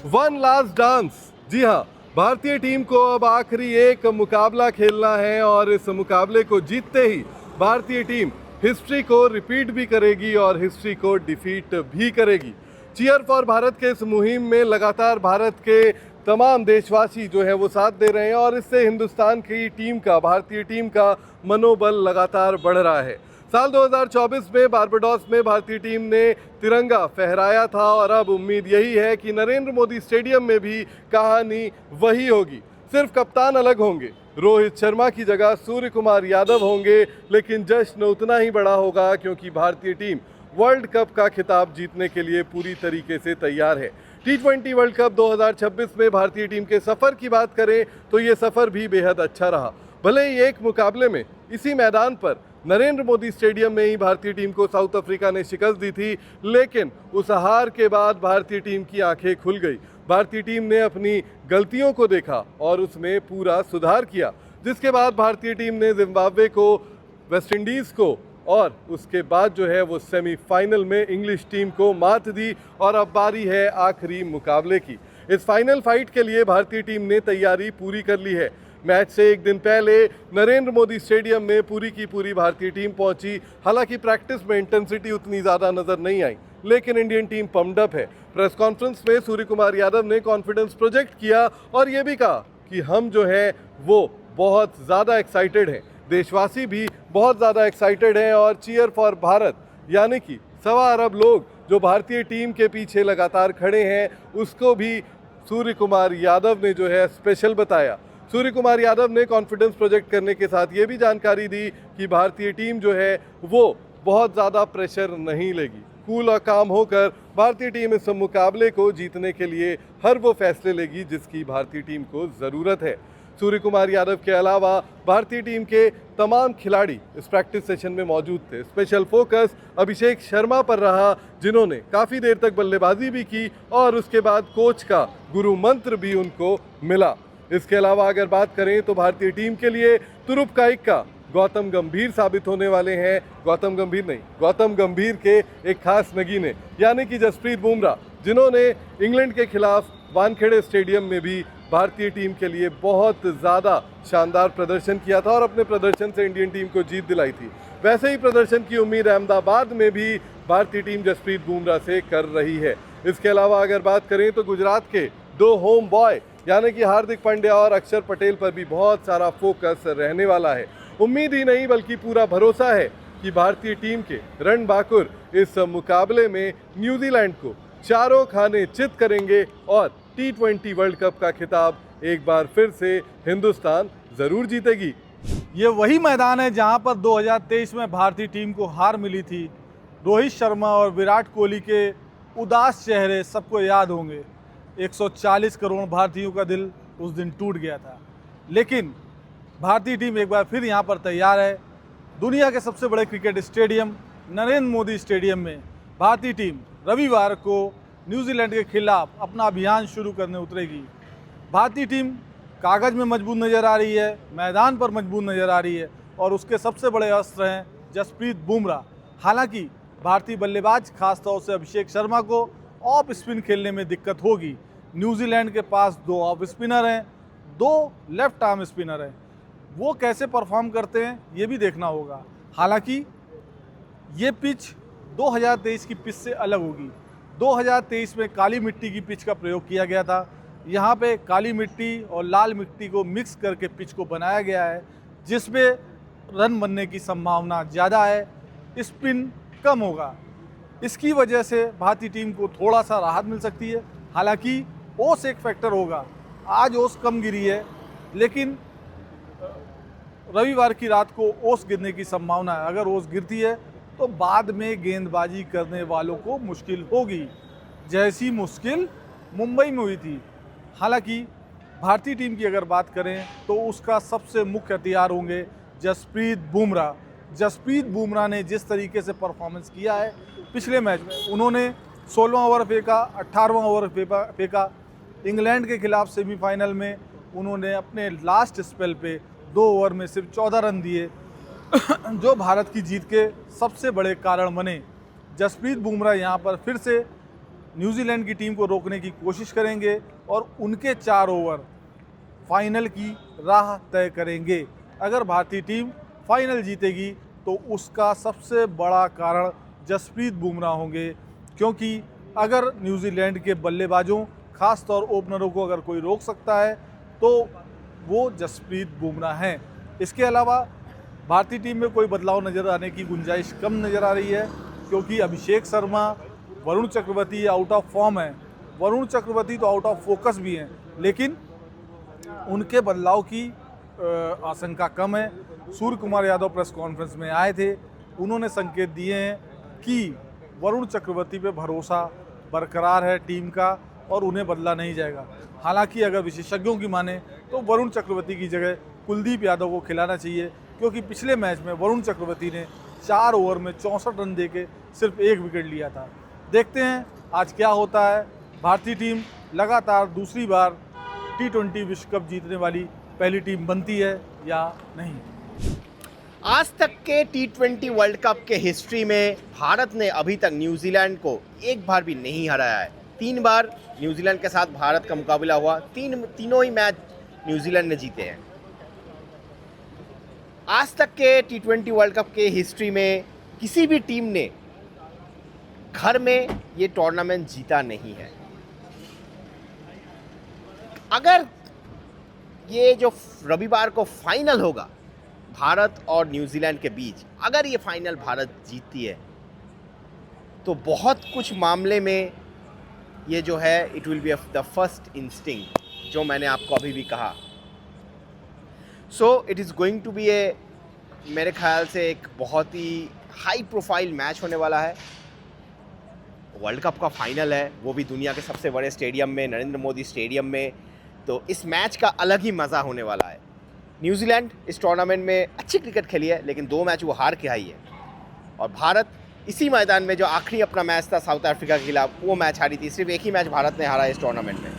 One last dance. जी हाँ, भारतीय टीम को अब आखिरी एक मुकाबला खेलना है और इस मुकाबले को जीतते ही भारतीय टीम हिस्ट्री को रिपीट भी करेगी और हिस्ट्री को डिफीट भी करेगी। चीयर फॉर भारत के इस मुहिम में लगातार भारत के तमाम देशवासी जो है वो साथ दे रहे हैं और इससे हिंदुस्तान की टीम का, भारतीय टीम का मनोबल लगातार बढ़ रहा है। साल 2024 में बारबाडोस में भारतीय टीम ने तिरंगा फहराया था और अब उम्मीद यही है कि नरेंद्र मोदी स्टेडियम में भी कहानी वही होगी। सिर्फ कप्तान अलग होंगे, रोहित शर्मा की जगह सूर्य कुमार यादव होंगे, लेकिन जश्न उतना ही बड़ा होगा क्योंकि भारतीय टीम वर्ल्ड कप का खिताब जीतने के लिए पूरी तरीके से तैयार है। T20 वर्ल्ड कप 2026 में भारतीय टीम के सफ़र की बात करें तो ये सफ़र भी बेहद अच्छा रहा। भले ही एक मुकाबले में इसी मैदान पर नरेंद्र मोदी स्टेडियम में ही भारतीय टीम को साउथ अफ्रीका ने शिकस्त दी थी, लेकिन उस हार के बाद भारतीय टीम की आंखें खुल गई। भारतीय टीम ने अपनी गलतियों को देखा और उसमें पूरा सुधार किया, जिसके बाद भारतीय टीम ने जिम्बाब्वे को, वेस्ट इंडीज़ को और उसके बाद जो है वो सेमीफाइनल में इंग्लिश टीम को मात दी और अब बारी है आखिरी मुकाबले की। इस फाइनल फाइट के लिए भारतीय टीम ने तैयारी पूरी कर ली है। मैच से एक दिन पहले नरेंद्र मोदी स्टेडियम में पूरी की पूरी भारतीय टीम पहुंची। हालांकि प्रैक्टिस में इंटेंसिटी उतनी ज़्यादा नज़र नहीं आई, लेकिन इंडियन टीम पम्प्ड अप है। प्रेस कॉन्फ्रेंस में सूर्य कुमार यादव ने कॉन्फिडेंस प्रोजेक्ट किया और ये भी कहा कि हम जो है वो बहुत ज़्यादा एक्साइटेड हैं, देशवासी भी बहुत ज़्यादा एक्साइटेड हैं और चीयर फॉर भारत यानी कि 1.25 अरब लोग जो भारतीय टीम के पीछे लगातार खड़े हैं, उसको भी सूर्य कुमार यादव ने जो है स्पेशल बताया। सूर्य कुमार यादव ने कॉन्फिडेंस प्रोजेक्ट करने के साथ ये भी जानकारी दी कि भारतीय टीम जो है वो बहुत ज़्यादा प्रेशर नहीं लेगी। कूल और काम होकर भारतीय टीम इस मुकाबले को जीतने के लिए हर वो फैसले लेगी जिसकी भारतीय टीम को ज़रूरत है। सूर्य कुमार यादव के अलावा भारतीय टीम के तमाम खिलाड़ी इस प्रैक्टिस सेशन में मौजूद थे। स्पेशल फोकस अभिषेक शर्मा पर रहा, जिन्होंने काफ़ी देर तक बल्लेबाजी भी की और उसके बाद कोच का गुरु मंत्र भी उनको मिला। इसके अलावा अगर बात करें तो भारतीय टीम के लिए तुरुप का इक्का गौतम गंभीर साबित होने वाले हैं। गौतम गंभीर के एक खास नगीने यानी कि जसप्रीत बुमराह, जिन्होंने इंग्लैंड के खिलाफ वानखेड़े स्टेडियम में भी भारतीय टीम के लिए बहुत ज़्यादा शानदार प्रदर्शन किया था और अपने प्रदर्शन से इंडियन टीम को जीत दिलाई थी। वैसे ही प्रदर्शन की उम्मीद अहमदाबाद में भी भारतीय टीम जसप्रीत बुमराह से कर रही है। इसके अलावा अगर बात करें तो गुजरात के 2 होम बॉय यानी कि हार्दिक पांड्या और अक्षर पटेल पर भी बहुत सारा फोकस रहने वाला है। उम्मीद ही नहीं बल्कि पूरा भरोसा है कि भारतीय टीम के रणबांकुर इस मुकाबले में न्यूजीलैंड को चारों खाने चित करेंगे और T20 वर्ल्ड कप का खिताब एक बार फिर से हिंदुस्तान जरूर जीतेगी। ये वही मैदान है जहां पर 2023 में भारतीय टीम को हार मिली थी। रोहित शर्मा और विराट कोहली के उदास चेहरे सबको याद होंगे। 140 करोड़ भारतीयों का दिल उस दिन टूट गया था, लेकिन भारतीय टीम एक बार फिर यहाँ पर तैयार है। दुनिया के सबसे बड़े cricket stadium Narendra Modi stadium में भारतीय टीम रविवार को न्यूजीलैंड के खिलाफ अपना अभियान शुरू करने उतरेगी। भारतीय टीम कागज़ में मजबूत नज़र आ रही है, मैदान पर मजबूत नज़र आ रही है और उसके सबसे बड़े अस्त्र हैं जसप्रीत बुमराह। हालांकि भारतीय बल्लेबाज खासतौर से अभिषेक शर्मा को ऑफ स्पिन खेलने में दिक्कत होगी। न्यूजीलैंड के पास 2 ऑफ स्पिनर हैं, 2 लेफ्ट आर्म स्पिनर हैं। वो कैसे परफॉर्म करते हैं ये भी देखना होगा। हालांकि ये पिच 2023 की पिच से अलग होगी। 2023 में काली मिट्टी की पिच का प्रयोग किया गया था। यहाँ पे काली मिट्टी और लाल मिट्टी को मिक्स करके पिच को बनाया गया है, जिसमें रन बनने की संभावना ज़्यादा है, स्पिन कम होगा। इसकी वजह से भारतीय टीम को थोड़ा सा राहत मिल सकती है। हालांकि ओस एक फैक्टर होगा। आज ओस कम गिरी है, लेकिन रविवार की रात को ओस गिरने की संभावना है। अगर ओस गिरती है तो बाद में गेंदबाजी करने वालों को मुश्किल होगी, जैसी मुश्किल मुंबई में हुई थी। हालांकि भारतीय टीम की अगर बात करें तो उसका सबसे मुख्य हथियार होंगे जसप्रीत बुमराह। जसप्रीत बुमराह ने जिस तरीके से परफॉर्मेंस किया है पिछले मैच में, उन्होंने 16वां ओवर फेंका, 18वां ओवर फेंका। इंग्लैंड के खिलाफ सेमीफाइनल में उन्होंने अपने लास्ट स्पेल पे 2 ओवर में सिर्फ 14 रन दिए, जो भारत की जीत के सबसे बड़े कारण बने। जसप्रीत बुमराह यहाँ पर फिर से न्यूजीलैंड की टीम को रोकने की कोशिश करेंगे और उनके 4 ओवर फाइनल की राह तय करेंगे। अगर भारतीय टीम फाइनल जीतेगी तो उसका सबसे बड़ा कारण जसप्रीत बुमराह होंगे, क्योंकि अगर न्यूजीलैंड के बल्लेबाजों खास तौर ओपनरों को अगर कोई रोक सकता है तो वो जसप्रीत बुमराह हैं। इसके अलावा भारतीय टीम में कोई बदलाव नज़र आने की गुंजाइश कम नज़र आ रही है, क्योंकि Abhishek Sharma, Varun Chakravarthy out of form है। वरुण चक्रवर्ती तो आउट ऑफ फोकस भी हैं, लेकिन उनके बदलाव की आशंका कम है। सूर्य कुमार यादव प्रेस कॉन्फ्रेंस में आए थे, उन्होंने संकेत दिए हैं कि वरुण चक्रवर्ती पे भरोसा बरकरार है टीम का और उन्हें बदला नहीं जाएगा। हालांकि अगर विशेषज्ञों की माने तो वरुण चक्रवर्ती की जगह कुलदीप यादव को खिलाना चाहिए, क्योंकि पिछले मैच में वरुण चक्रवर्ती ने 4 ओवर में 64 रन देके सिर्फ 1 विकेट लिया था। देखते हैं आज क्या होता है। भारतीय टीम लगातार दूसरी बार T20 विश्व कप जीतने वाली पहली टीम बनती है या नहीं। आज तक के T20 वर्ल्ड कप के हिस्ट्री में भारत ने अभी तक न्यूजीलैंड को एक बार भी नहीं हराया है। 3 बार न्यूजीलैंड के साथ भारत का मुकाबला हुआ, तीनों ही मैच न्यूजीलैंड ने जीते हैं। आज तक के T20 वर्ल्ड कप के हिस्ट्री में किसी भी टीम ने घर में ये टूर्नामेंट जीता नहीं है। अगर ये जो रविवार को फाइनल होगा भारत और न्यूजीलैंड के बीच, अगर ये फाइनल भारत जीतती है तो बहुत कुछ मामले में ये जो है it will be the first instinct, जो मैंने आपको अभी भी कहा। So it is going to be a, मेरे ख्याल से एक बहुत ही हाई प्रोफाइल मैच होने वाला है। वर्ल्ड कप का फाइनल है, वो भी दुनिया के सबसे बड़े स्टेडियम में, नरेंद्र मोदी स्टेडियम में। तो इस मैच का अलग ही मज़ा होने वाला है। न्यूजीलैंड इस टूर्नामेंट में अच्छी क्रिकेट खेली है, लेकिन 2 मैच वो हार के आई है। और भारत इसी मैदान में जो आखिरी अपना मैच था साउथ अफ्रीका के खिलाफ, वो मैच हारी थी। सिर्फ एक ही मैच भारत ने हारा इस टूर्नामेंट में।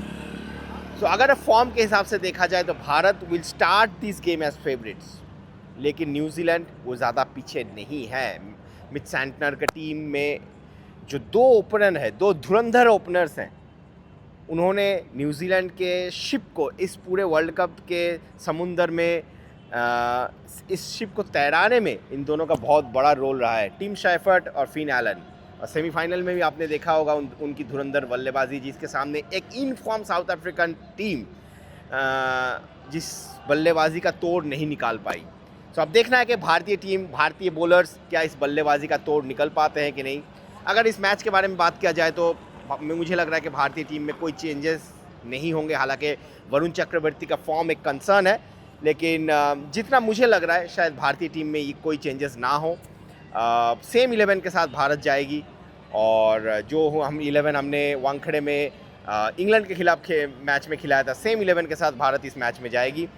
तो अगर फॉर्म के हिसाब से देखा जाए तो Bharat will start this game as favourites, लेकिन न्यूजीलैंड वो ज़्यादा पीछे नहीं है। मिच सैंटनर की टीम में जो 2 ओपनर हैं, 2 धुरंधर ओपनर्स हैं, उन्होंने न्यूजीलैंड के शिप को इस पूरे वर्ल्ड कप के समुंदर में इस शिप को तैराने में इन दोनों का बहुत बड़ा रोल रहा है, टिम शेफर्ड और फिन एलन। और सेमीफाइनल में भी आपने देखा होगा उनकी धुरंधर बल्लेबाजी, जिसके सामने एक इनफॉर्म साउथ अफ्रीकन टीम जिस बल्लेबाजी का तोड़ नहीं निकाल पाई। तो अब देखना है कि भारतीय टीम, भारतीय बॉलर्स क्या इस बल्लेबाजी का तोड़ निकल पाते हैं कि नहीं। अगर इस मैच के बारे में बात किया जाए तो मुझे लग रहा है कि भारतीय टीम में कोई चेंजेस नहीं होंगे। हालांकि वरुण चक्रवर्ती का फॉर्म एक कंसर्न है, लेकिन जितना मुझे लग रहा है शायद भारतीय टीम में ये कोई चेंजेस ना हो। सेम 11 के साथ भारत जाएगी, और जो हम 11 हमने वानखेड़े में इंग्लैंड के खिलाफ मैच में खिलाया था, सेम 11 के साथ भारत इस मैच में जाएगी।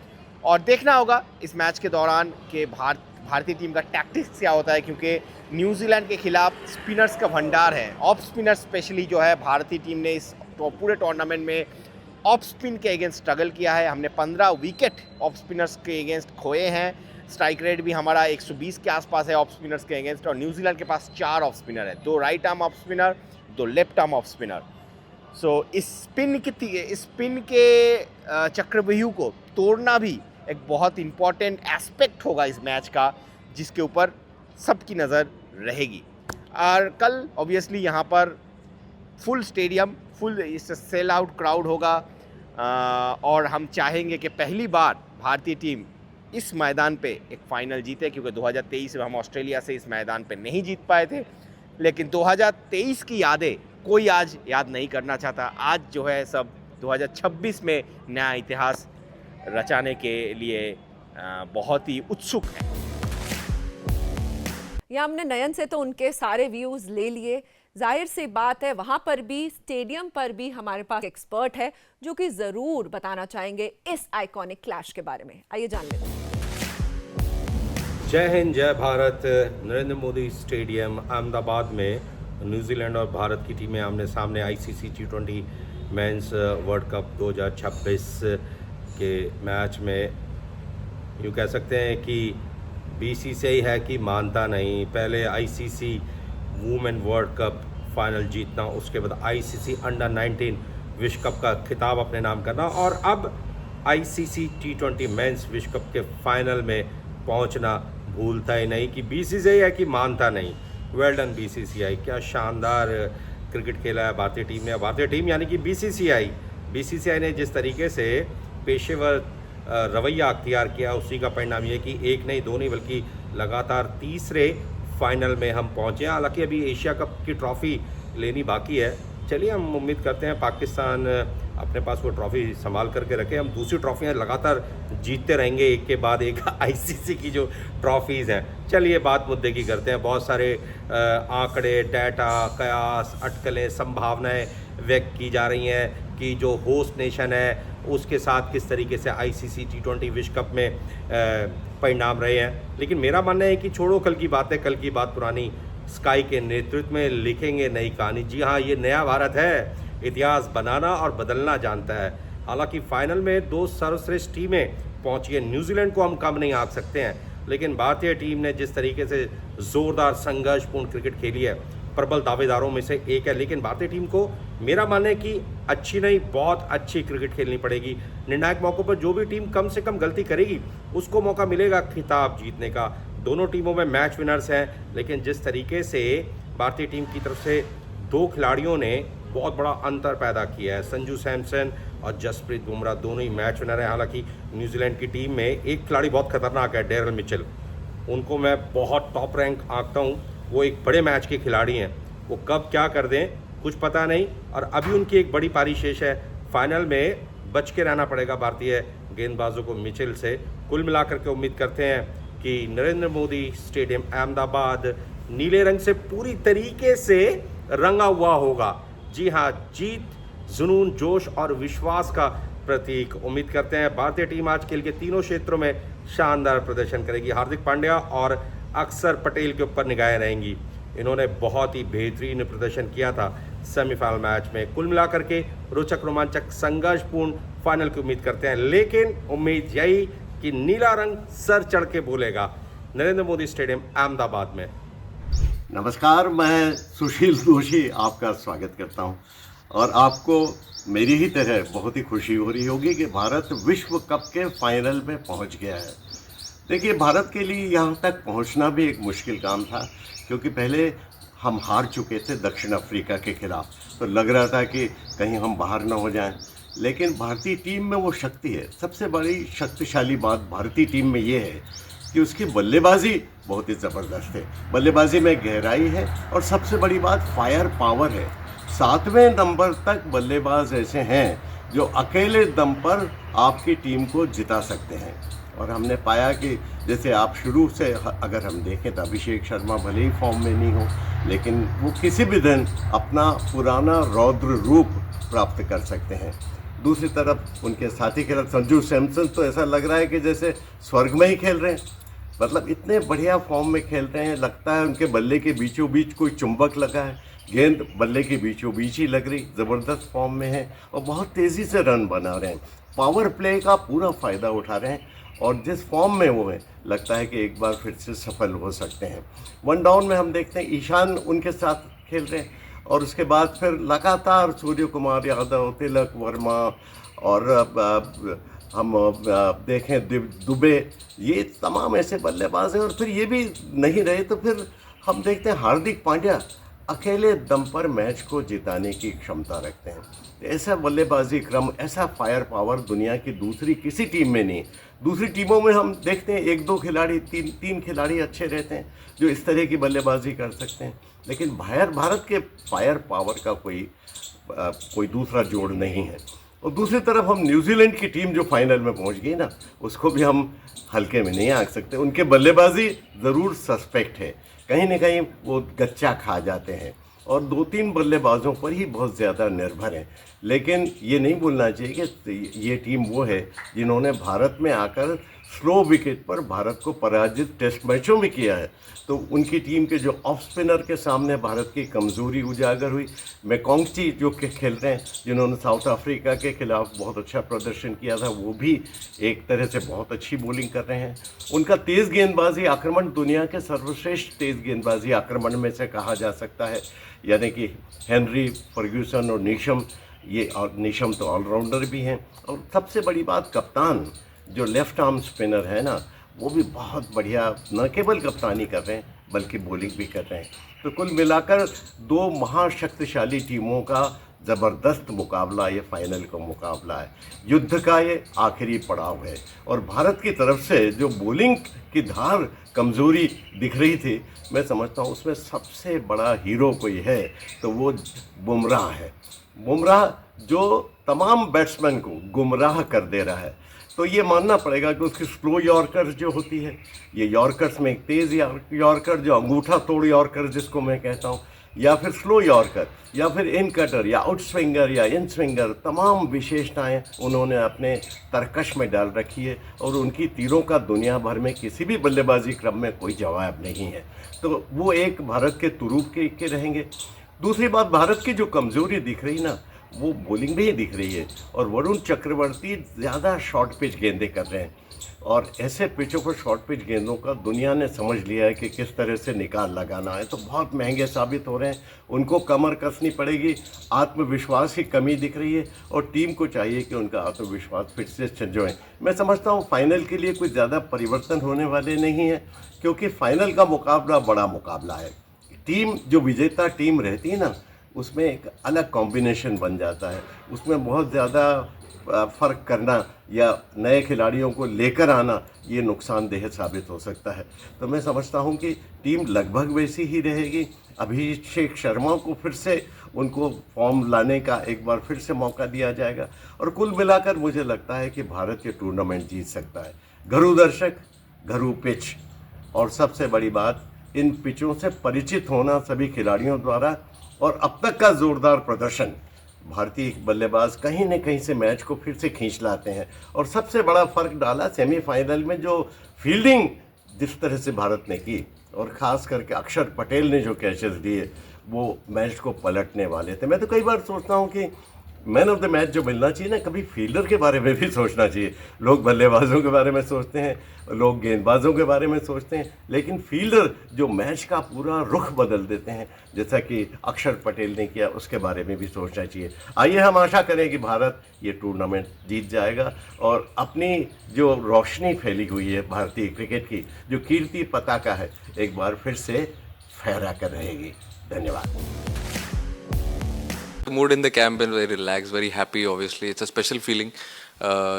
और देखना होगा इस मैच के दौरान कि भारतीय टीम का टैक्टिक्स क्या होता है, क्योंकि न्यूजीलैंड के खिलाफ स्पिनर्स का भंडार है। ऑफ स्पिनर स्पेशली जो है भारतीय टीम ने इस पूरे टूर्नामेंट में ऑफ स्पिन के अगेंस्ट स्ट्रगल किया है। हमने 15 विकेट ऑफ स्पिनर्स के अगेंस्ट खोए हैं। स्ट्राइक रेट भी हमारा 120 के आसपास है ऑफ स्पिनर्स के अगेंस्ट। और न्यूजीलैंड के पास 4 ऑफ स्पिनर है, 2 right arm off spinner, 2 left arm off spinner. So इस स्पिन के चक्रव्यूह को तोड़ना भी एक बहुत इंपॉर्टेंट एस्पेक्ट होगा इस मैच का, जिसके ऊपर सबकी नज़र रहेगी। और कल ऑब्वियसली यहाँ पर full stadium, full sell out crowd होगा। और हम चाहेंगे कि पहली बार भारतीय टीम इस मैदान पे एक फ़ाइनल जीते, क्योंकि 2023 में हम ऑस्ट्रेलिया से इस मैदान पे नहीं जीत पाए थे। लेकिन 2023 की यादें कोई आज याद नहीं करना चाहता। आज जो है सब 2026 में नया इतिहास रचाने के लिए बहुत ही उत्सुक है। या हमने नयन से तो उनके सारे व्यूज़ ले लिए, जाहिर सी बात है वहाँ पर भी स्टेडियम पर भी हमारे पास एक्सपर्ट है जो कि ज़रूर बताना चाहेंगे इस आइकॉनिक क्लैश के बारे में। आइए जान लेते हैं। जय हिंद, जय भारत। नरेंद्र मोदी स्टेडियम अहमदाबाद में न्यूजीलैंड और भारत की टीमें आमने सामने ICC T20 mains world cup 2026 के मैच में यूँ कह सकते हैं कि बीसीसीआई है कि मानता नहीं। पहले ICC women world cup final जीतना, उसके बाद आईसीसी अंडर 19 विश्व कप का खिताब अपने नाम करना, और अब आईसीसी T20 मेंस विश्व कप के फाइनल में पहुंचना भूलता ही नहीं कि बीसीसीआई है कि मानता नहीं। वेल डन बीसीसीआई, क्या शानदार क्रिकेट खेला है भारतीय टीम ने। भारतीय टीम यानी कि बीसीसीआई ने जिस तरीके से पेशेवर रवैया अख्तियार किया, उसी का परिणाम ये कि एक नहीं दो नहीं बल्कि लगातार तीसरे फाइनल में हम पहुँचे। हालांकि अभी एशिया कप की ट्रॉफ़ी लेनी बाकी है। चलिए हम उम्मीद करते हैं पाकिस्तान अपने पास वो ट्रॉफ़ी संभाल करके रखे। हम दूसरी ट्रॉफ़ियाँ लगातार जीतते रहेंगे एक के बाद एक आईसीसी की जो ट्रॉफ़ीज़ हैं। चलिए बात मुद्दे की करते हैं। बहुत सारे आंकड़े, डाटा, कयास, अटकलें, संभावनाएं व्यक्त की जा रही हैं कि जो होस्ट नेशन है उसके साथ किस तरीके से आईसीसी T20 विश्व कप में परिणाम रहे हैं। लेकिन मेरा मानना है कि छोड़ो कल की बातें, कल की बात पुरानी। स्काई के नेतृत्व में लिखेंगे नई कहानी। जी हाँ, ये नया भारत है, इतिहास बनाना और बदलना जानता है। हालांकि फाइनल में 2 सर्वश्रेष्ठ टीमें पहुंची हैं। न्यूजीलैंड को हम कम नहीं आंक सकते हैं, लेकिन भारतीय टीम ने जिस तरीके से ज़ोरदार संघर्षपूर्ण क्रिकेट खेली है, प्रबल दावेदारों में से एक है। लेकिन भारतीय टीम को मेरा मानना है कि अच्छी नहीं, बहुत अच्छी क्रिकेट खेलनी पड़ेगी। निर्णायक मौक़ों पर जो भी टीम कम से कम गलती करेगी उसको मौका मिलेगा खिताब जीतने का। दोनों टीमों में मैच विनर्स हैं, लेकिन जिस तरीके से भारतीय टीम की तरफ से 2 खिलाड़ियों ने बहुत बड़ा अंतर पैदा किया है, संजू सैमसन और जसप्रीत बुमराह दोनों ही मैच विनर हैं। हालांकि न्यूजीलैंड की टीम में एक खिलाड़ी बहुत खतरनाक है, डेरल मिचेल। उनको मैं बहुत टॉप रैंक आंकता हूँ। वो एक बड़े मैच के खिलाड़ी हैं, वो कब क्या कर दें कुछ पता नहीं। और अभी उनकी एक बड़ी पारी शेष है। फाइनल में बच के रहना पड़ेगा भारतीय गेंदबाजों को मिचेल से। कुल मिलाकर के उम्मीद करते हैं कि नरेंद्र मोदी स्टेडियम अहमदाबाद नीले रंग से पूरी तरीके से रंगा हुआ होगा। जी हाँ, जीत, जुनून, जोश और विश्वास का प्रतीक। उम्मीद करते हैं भारतीय टीम आज खेल के तीनों क्षेत्रों में शानदार प्रदर्शन करेगी। हार्दिक पांड्या और अक्षर पटेल के ऊपर निगाहें रहेंगी। इन्होंने बहुत ही बेहतरीन प्रदर्शन किया था सेमीफाइनल मैच में। कुल मिलाकर के रोचक, रोमांचक, संघर्षपूर्ण फाइनल की उम्मीद करते हैं। लेकिन उम्मीद यही कि नीला रंग सर चढ़ के बोलेगा नरेंद्र मोदी स्टेडियम अहमदाबाद में। नमस्कार, मैं सुशील जोशी आपका स्वागत करता हूं। और आपको मेरी ही तरह बहुत ही खुशी हो रही होगी कि भारत विश्व कप के फाइनल में पहुंच गया है। देखिए, भारत के लिए यहां तक पहुंचना भी एक मुश्किल काम था, क्योंकि पहले हम हार चुके थे दक्षिण अफ्रीका के खिलाफ, तो लग रहा था कि कहीं हम बाहर ना हो जाएं। लेकिन भारतीय टीम में वो शक्ति है। सबसे बड़ी शक्तिशाली बात भारतीय टीम में ये है कि उसकी बल्लेबाजी बहुत ही ज़बरदस्त है। बल्लेबाजी में गहराई है और सबसे बड़ी बात फायर पावर है। 7वें नंबर तक बल्लेबाज ऐसे हैं जो अकेले दम पर आपकी टीम को जिता सकते हैं। और हमने पाया कि जैसे आप शुरू से अगर हम देखें तो अभिषेक शर्मा भले ही फॉर्म में नहीं हो, लेकिन वो किसी भी दिन अपना पुराना रौद्र रूप प्राप्त कर सकते हैं। दूसरी तरफ उनके साथी खिलाड़ी संजू सैमसन तो ऐसा लग रहा है कि जैसे स्वर्ग में ही खेल रहे हैं। मतलब इतने बढ़िया फॉर्म में खेलते हैं, लगता है उनके बल्ले के बीचों बीच कोई चुंबक लगा है, गेंद बल्ले के बीचों बीच ही लग रही, ज़बरदस्त फॉर्म में है और बहुत तेज़ी से रन बना रहे हैं, पावर प्ले का पूरा फ़ायदा उठा रहे हैं और जिस फॉर्म में वो है लगता है कि एक बार फिर से सफल हो सकते हैं। वन डाउन में हम देखते हैं ईशान उनके साथ खेल रहे हैं और उसके बाद फिर लगातार सूर्य कुमार यादव, तिलक वर्मा और हम देखें दुबे, ये तमाम ऐसे बल्लेबाज हैं और फिर ये भी नहीं रहे तो फिर हम देखते हैं हार्दिक पांड्या अकेले दम पर मैच को जिताने की क्षमता रखते हैं। ऐसा बल्लेबाजी क्रम, ऐसा फायर पावर दुनिया की दूसरी किसी टीम में नहीं। दूसरी टीमों में हम देखते हैं एक दो खिलाड़ी, तीन खिलाड़ी अच्छे रहते हैं जो इस तरह की बल्लेबाजी कर सकते हैं, लेकिन भारत के फायर पावर का कोई दूसरा जोड़ नहीं है। और दूसरी तरफ हम न्यूजीलैंड की टीम जो फाइनल में पहुंच गई ना, उसको भी हम हल्के में नहीं आंक सकते। उनके बल्लेबाजी ज़रूर सस्पेक्ट है, कहीं ना कहीं वो गच्चा खा जाते हैं और 2-3 बल्लेबाजों पर ही बहुत ज़्यादा निर्भर हैं। लेकिन ये नहीं भूलना चाहिए कि ये टीम वो है जिन्होंने भारत में आकर स्लो विकेट पर भारत को पराजित टेस्ट मैचों में किया है। तो उनकी टीम के जो ऑफ स्पिनर के सामने भारत की कमज़ोरी उजागर हुई। मैकॉन्गची जो के खेल रहे हैं, जिन्होंने साउथ अफ्रीका के खिलाफ बहुत अच्छा प्रदर्शन किया था, वो भी एक तरह से बहुत अच्छी बॉलिंग कर रहे हैं। उनका तेज़ गेंदबाजी आक्रमण दुनिया के सर्वश्रेष्ठ तेज़ गेंदबाजी आक्रमण में से कहा जा सकता है, यानी कि हेनरी, फर्ग्यूसन और नीशम। ये और नीशम तो ऑलराउंडर भी हैं। और सबसे बड़ी बात, कप्तान जो लेफ्ट आर्म स्पिनर है ना, वो भी बहुत बढ़िया न केवल कप्तानी कर रहे हैं बल्कि बॉलिंग भी कर रहे हैं। तो कुल मिलाकर 2 महाशक्तिशाली टीमों का ज़बरदस्त मुकाबला, ये फाइनल का मुकाबला है, युद्ध का ये आखिरी पड़ाव है। और भारत की तरफ से जो बॉलिंग की धार कमज़ोरी दिख रही थी, मैं समझता हूँ उसमें सबसे बड़ा हीरो कोई है तो वो बुमराह है। बुमराह जो तमाम बैट्समैन को गुमराह कर दे रहा है। तो ये मानना पड़ेगा कि उसकी स्लो यॉर्कर जो होती है, ये यॉर्कर्स में एक तेज़ यॉर्कर जो अंगूठा तोड़ यॉर्कर जिसको मैं कहता हूँ, या फिर स्लो यॉर्कर, या फिर इन कटर या आउट स्विंगर या इन स्विंगर, तमाम विशेषताएं उन्होंने अपने तरकश में डाल रखी है और उनकी तीरों का दुनिया भर में किसी भी बल्लेबाजी क्रम में कोई जवाब नहीं है। तो वो एक भारत के तुरूप के रहेंगे। दूसरी बात, भारत की जो कमज़ोरी दिख रही ना, वो बॉलिंग में ही दिख रही है और वरुण चक्रवर्ती ज़्यादा शॉर्ट पिच गेंदें कर रहे हैं और ऐसे पिचों पर शॉर्ट पिच गेंदों का दुनिया ने समझ लिया है कि किस तरह से निकाल लगाना है, तो बहुत महंगे साबित हो रहे हैं। उनको कमर कसनी पड़ेगी, आत्मविश्वास की कमी दिख रही है और टीम को चाहिए कि उनका आत्मविश्वास फिर से संजोएं। मैं समझता हूँ फाइनल के लिए कोई ज़्यादा परिवर्तन होने वाले नहीं है, क्योंकि फाइनल का मुकाबला बड़ा मुकाबला है। टीम जो विजेता टीम रहती है ना, उसमें एक अलग कॉम्बिनेशन बन जाता है, उसमें बहुत ज़्यादा फ़र्क करना या नए खिलाड़ियों को लेकर आना ये नुकसानदेह साबित हो सकता है। तो मैं समझता हूँ कि टीम लगभग वैसी ही रहेगी। अभिषेक शर्मा को फिर से उनको फॉर्म लाने का एक बार फिर से मौका दिया जाएगा और कुल मिलाकर मुझे लगता है कि भारत ये टूर्नामेंट जीत सकता है। घरू दर्शक, घरू पिच और सबसे बड़ी बात, इन पिचों से परिचित होना सभी खिलाड़ियों द्वारा और अब तक का ज़ोरदार प्रदर्शन, भारतीय बल्लेबाज कहीं न कहीं से मैच को फिर से खींच लाते हैं। और सबसे बड़ा फ़र्क डाला सेमीफाइनल में जो फील्डिंग जिस तरह से भारत ने की और ख़ास करके अक्षर पटेल ने जो कैचेस दिए, वो मैच को पलटने वाले थे। मैं तो कई बार सोचता हूँ कि मैन ऑफ द मैच जो मिलना चाहिए ना, कभी फील्डर के बारे में भी सोचना चाहिए। लोग बल्लेबाजों के बारे में सोचते हैं, लोग गेंदबाजों के बारे में सोचते हैं, लेकिन फील्डर जो मैच का पूरा रुख बदल देते हैं, जैसा कि अक्षर पटेल ने किया, उसके बारे में भी सोचना चाहिए। आइए हम आशा करें कि भारत ये टूर्नामेंट जीत जाएगा और अपनी जो रोशनी फैली हुई है भारतीय क्रिकेट की, जो कीर्ति पताका है, एक बार फिर से फहरा कर रहेगी। धन्यवाद। The mood in the camp is very relaxed, very happy. Obviously, it's a special feeling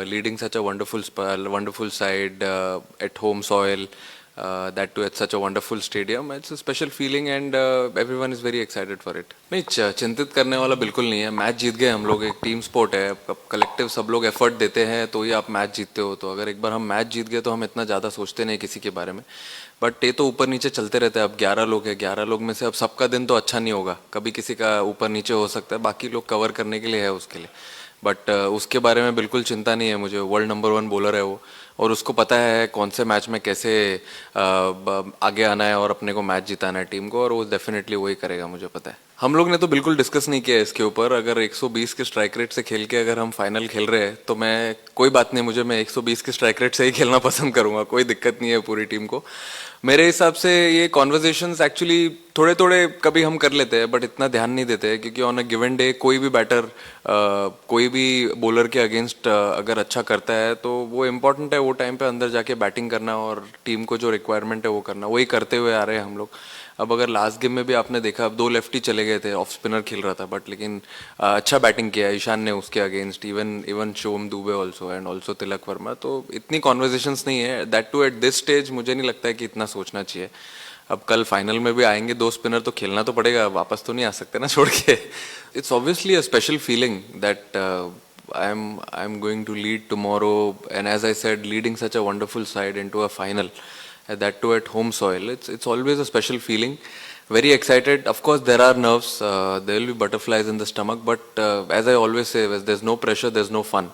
leading such a wonderful side at home soil. That too at such a wonderful stadium. It's a special feeling and everyone is very excited for it. नहीं, चिंतित करने वाला बिल्कुल नहीं है। Match जीत गए हम लोग, एक टीम स्पोर्ट है, कलेक्टिव सब लोग एफर्ट देते हैं तो ही आप मैच जीतते हो। तो अगर एक बार हम मैच जीत गए तो हम इतना ज़्यादा सोचते नहीं किसी के बारे में, बट ये तो ऊपर नीचे चलते रहते हैं। अब 11 लोग हैं, 11 लोग में से अब सबका दिन तो अच्छा नहीं होगा, कभी किसी का ऊपर नीचे हो सकता है, बाकी लोग कवर करने के लिए है उसके लिए। बट उसके बारे में बिल्कुल चिंता नहीं है मुझे। वर्ल्ड नंबर 1 बॉलर है वो, और उसको पता है कौन से मैच में कैसे आगे आना है और अपने को मैच जिताना है टीम को, और वो डेफिनेटली वही करेगा, मुझे पता है। हम लोग ने तो बिल्कुल डिस्कस नहीं किया इसके ऊपर। अगर 120 के स्ट्राइक रेट से खेल के अगर हम फाइनल खेल रहे हैं तो मैं कोई बात नहीं, मैं 120 के स्ट्राइक रेट से ही खेलना पसंद करूंगा, कोई दिक्कत नहीं है पूरी टीम को। मेरे हिसाब से ये कॉन्वर्जेशंस एक्चुअली थोड़े थोड़े कभी हम कर लेते हैं, बट इतना ध्यान नहीं देते हैं, क्योंकि ऑन अ गिवन डे कोई भी बैटर कोई भी बॉलर के अगेंस्ट अगर अच्छा करता है तो वो इम्पोर्टेंट है वो टाइम पे अंदर जाके बैटिंग करना और टीम को जो रिक्वायरमेंट है वो करना, वही करते हुए आ रहे हैं हम लोग। अब अगर लास्ट गेम में भी आपने देखा, अब 2 लेफ्टी चले गए थे, ऑफ स्पिनर खेल रहा था, बट लेकिन अच्छा बैटिंग किया ईशान ने उसके against, even Shivam Dube also and also Tilak Varma. तो इतनी कॉन्वर्जेशंस नहीं है, that too at this stage मुझे नहीं लगता है कि इतना सोचना चाहिए। अब कल फाइनल में भी आएंगे 2 स्पिनर तो खेलना तो पड़ेगा, वापस तो नहीं आ सकते ना छोड़ के। It's obviously a special feeling that I am going to lead tomorrow, and as I said, leading such a wonderful side into a final, that too at home soil. It's always a special feeling. Very excited. Of course, there are nerves. There will be butterflies in the stomach. But as I always say, there's no pressure, there's no fun.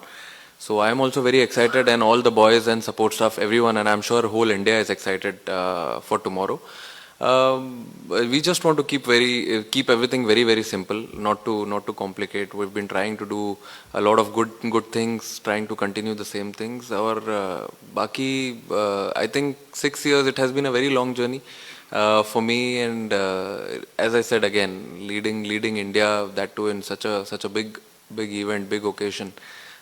So I am also very excited, and all the boys and support staff, everyone, and I'm sure whole India is excited for tomorrow. We just want to keep everything very, very simple, not to complicate. We've been trying to do a lot of good things, trying to continue the same things. Or baki, I think 6 years it has been a very long journey for me, and as I said again, leading India, that too in such a big event, big occasion.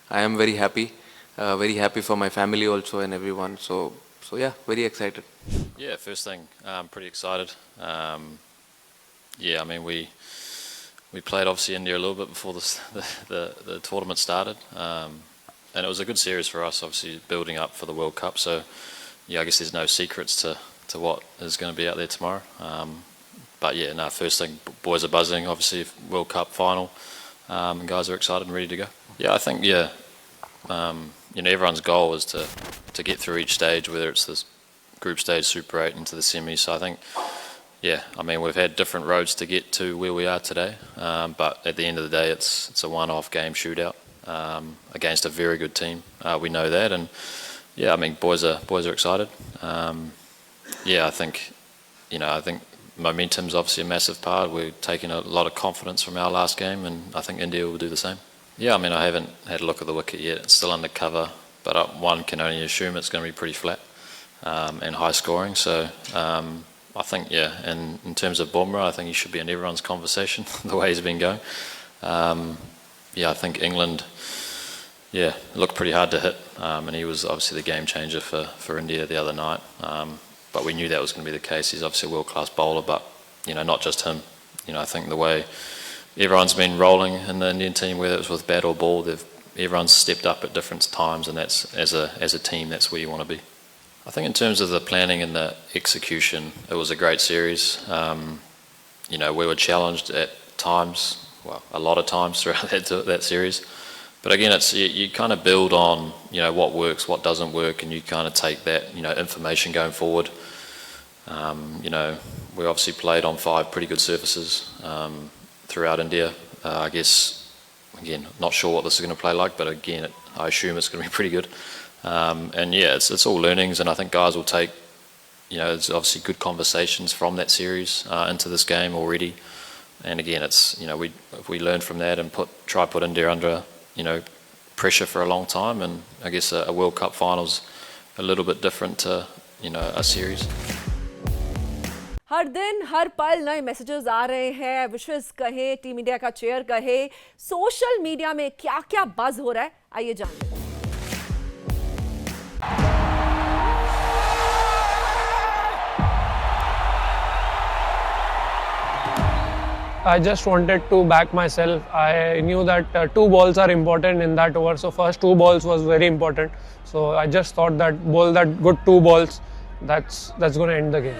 I am very happy for my family also and everyone. So yeah, very excited. Yeah, first thing, I'm pretty excited. Yeah, I mean we played obviously India a little bit before the tournament started, and it was a good series for us, obviously building up for the World Cup. So yeah, I guess there's no secrets to what is going to be out there tomorrow. But yeah, no, first thing, boys are buzzing. Obviously, World Cup final, and guys are excited and ready to go. Yeah, I think everyone's goal is to get through each stage, whether it's this group stage, Super 8 into the semis. So I think, I mean, we've had different roads to get to where we are today, but at the end of the day, it's a one-off game shootout against a very good team. We know that, and I mean, boys are excited. I think momentum's obviously a massive part. We're taking a lot of confidence from our last game, and I think India will do the same. Yeah, I mean, I haven't had a look at the wicket yet. It's still under cover, but one can only assume it's going to be pretty flat and high scoring. So I think, in terms of Bumrah, I think he should be in everyone's conversation the way he's been going. I think England, looked pretty hard to hit, and he was obviously the game changer for India the other night. But we knew that was going to be the case. He's obviously a world-class bowler, but not just him. I think the way everyone's been rolling in the Indian team, whether it's with bat or ball, everyone's stepped up at different times, and that's as a team, that's where you want to be. I think in terms of the planning and the execution, it was a great series. We were challenged at times, well, a lot of times throughout that series. But again, it's you kind of build on what works, what doesn't work, and you kind of take that information going forward. We obviously played on 5 pretty good surfaces throughout India. I guess, again, not sure what this is going to play like, but again, I assume it's going to be pretty good. It's all learnings, and I think guys will take, there's obviously good conversations from that series into this game already. And again, it's, if we learn from that and try put India under, pressure for a long time, and I guess a World Cup final's a little bit different to, a series. हर दिन हर पल नए messages आ रहे हैं, wishes कहे, team India का chair कहे, social media में क्या क्या बज हो रहा है, आइए जान लें। I just wanted to back myself. I knew that 2 balls are important in that over. So first 2 balls was very important. So I just thought that bowl that good 2 balls, that's going to end the game.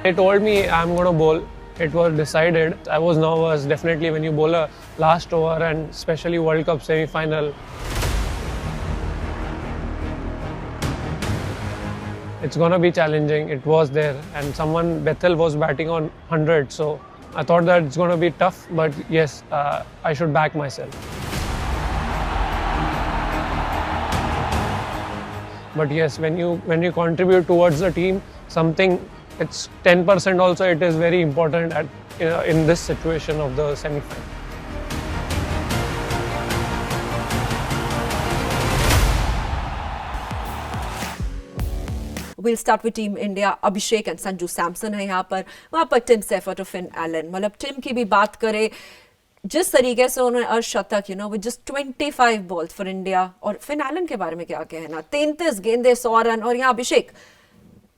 They told me I'm going to bowl. It was decided. I was nervous, definitely, when you bowl a last over, and especially World Cup semi-final. It's going to be challenging. It was there, and Bethel was batting on 100, so I thought that it's going to be tough, but yes, I should back myself. But yes, when you contribute towards the team, something, it's 10% also, it is very important in this situation of the semi-final. We'll start with Team India. Abhishek and Sanju Samson है यहाँ पर, वहाँ पर Tim Seifert और Finn Allen. मतलब Tim की भी बात करें, जिस तरीके से उन्होंने अर्धशतक, with just 25 balls for India, और फिन एलन के बारे में क्या कहना, 33 गेंदें 100 रन, और यहाँ अभिषेक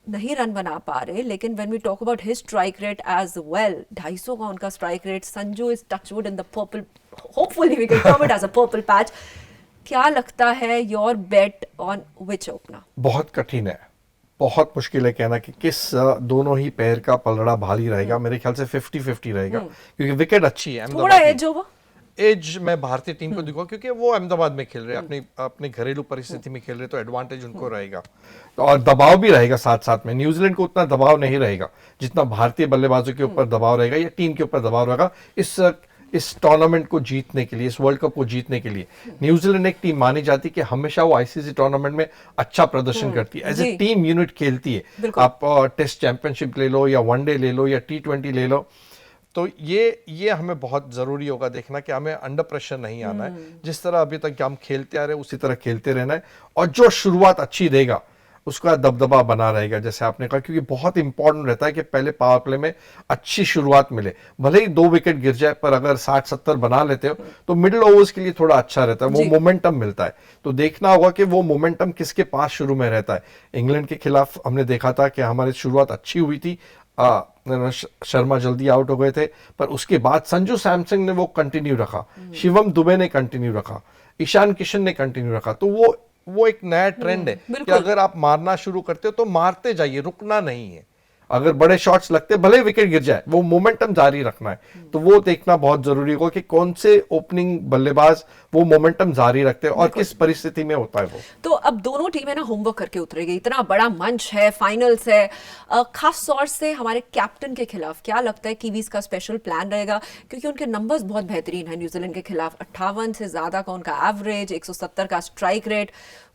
नहीं रन बना पा रहे, लेकिन when we talk about his strike rate as well, 250 का उनका strike rate. Sanju is touchwood in the purple, hopefully we can term it as a purple patch. क्या लगता है your bet on which opener? बहुत कठिन है, बहुत मुश्किल है कहना कि किस दोनों ही पैर का पलड़ा भारी रहेगा. मेरे ख्याल से 50-50 रहेगा, क्योंकि विकेट अच्छी है. थोड़ा एज होगा, एज मैं भारतीय टीम को दिखाऊं, क्योंकि वो अहमदाबाद में खेल रहे हैं, अपने घरेलू परिस्थिति में खेल रहे, तो एडवांटेज उनको रहेगा. तो और दबाव भी रहेगा साथ साथ में. न्यूजीलैंड को उतना दबाव नहीं रहेगा जितना भारतीय बल्लेबाजों के ऊपर दबाव रहेगा या टीम के ऊपर दबाव रहेगा इस टूर्नामेंट को जीतने के लिए, इस वर्ल्ड कप को जीतने के लिए. न्यूजीलैंड एक टीम मानी जाती है कि हमेशा वो आईसीसी टूर्नामेंट में अच्छा प्रदर्शन करती है, एज ए टीम यूनिट खेलती है. आप टेस्ट चैंपियनशिप ले लो या वनडे ले लो या T20 ले लो, तो ये हमें बहुत जरूरी होगा देखना कि हमें अंडर प्रेशर नहीं आना है. जिस तरह अभी तक हम खेलते आ रहे हैं उसी तरह खेलते रहना है, और जो शुरुआत अच्छी देगा उसका दबदबा बना रहेगा, जैसे आपने कहा, क्योंकि बहुत इंपॉर्टेंट रहता है कि पहले पावर प्ले में अच्छी शुरुआत मिले. भले ही 2 विकेट गिर जाए, पर अगर 60-70 बना लेते हो तो मिडिल ओवर्स के लिए थोड़ा अच्छा रहता है, वो मोमेंटम मिलता है. तो देखना होगा कि वो मोमेंटम किसके पास शुरू में रहता है. इंग्लैंड के खिलाफ हमने देखा था कि हमारी शुरुआत अच्छी हुई थी, शर्मा जल्दी आउट हो गए थे, पर उसके बाद संजू सैमसन ने वो कंटिन्यू रखा, शिवम दुबे ने कंटिन्यू रखा, ईशान किशन ने कंटिन्यू रखा. तो वो एक नया ट्रेंड है कि अगर आप मारना शुरू करते हो तो मारते जाइए, रुकना नहीं है. अगर बड़े शॉट्स लगते भले विकेट गिर जाए, वो मोमेंटम जारी रखना है. तो वो देखना बहुत जरूरी होगा कि कौन से ओपनिंग बल्लेबाज वो मोमेंटम जारी रखते हैं और किस परिस्थिति में होता है वो. तो अब दोनों टीमें ना होमवर्क करके उतरेगी. इतना बड़ा मंच है, फाइनल्स है, खास तौर से हमारे कैप्टन के खिलाफ क्या लगता है कीवीज का स्पेशल प्लान रहेगा, क्योंकि उनके नंबर्स बहुत बेहतरीन है. न्यूजीलैंड के खिलाफ 58 से ज्यादा का उनका एवरेज, 170 का स्ट्राइक रेट.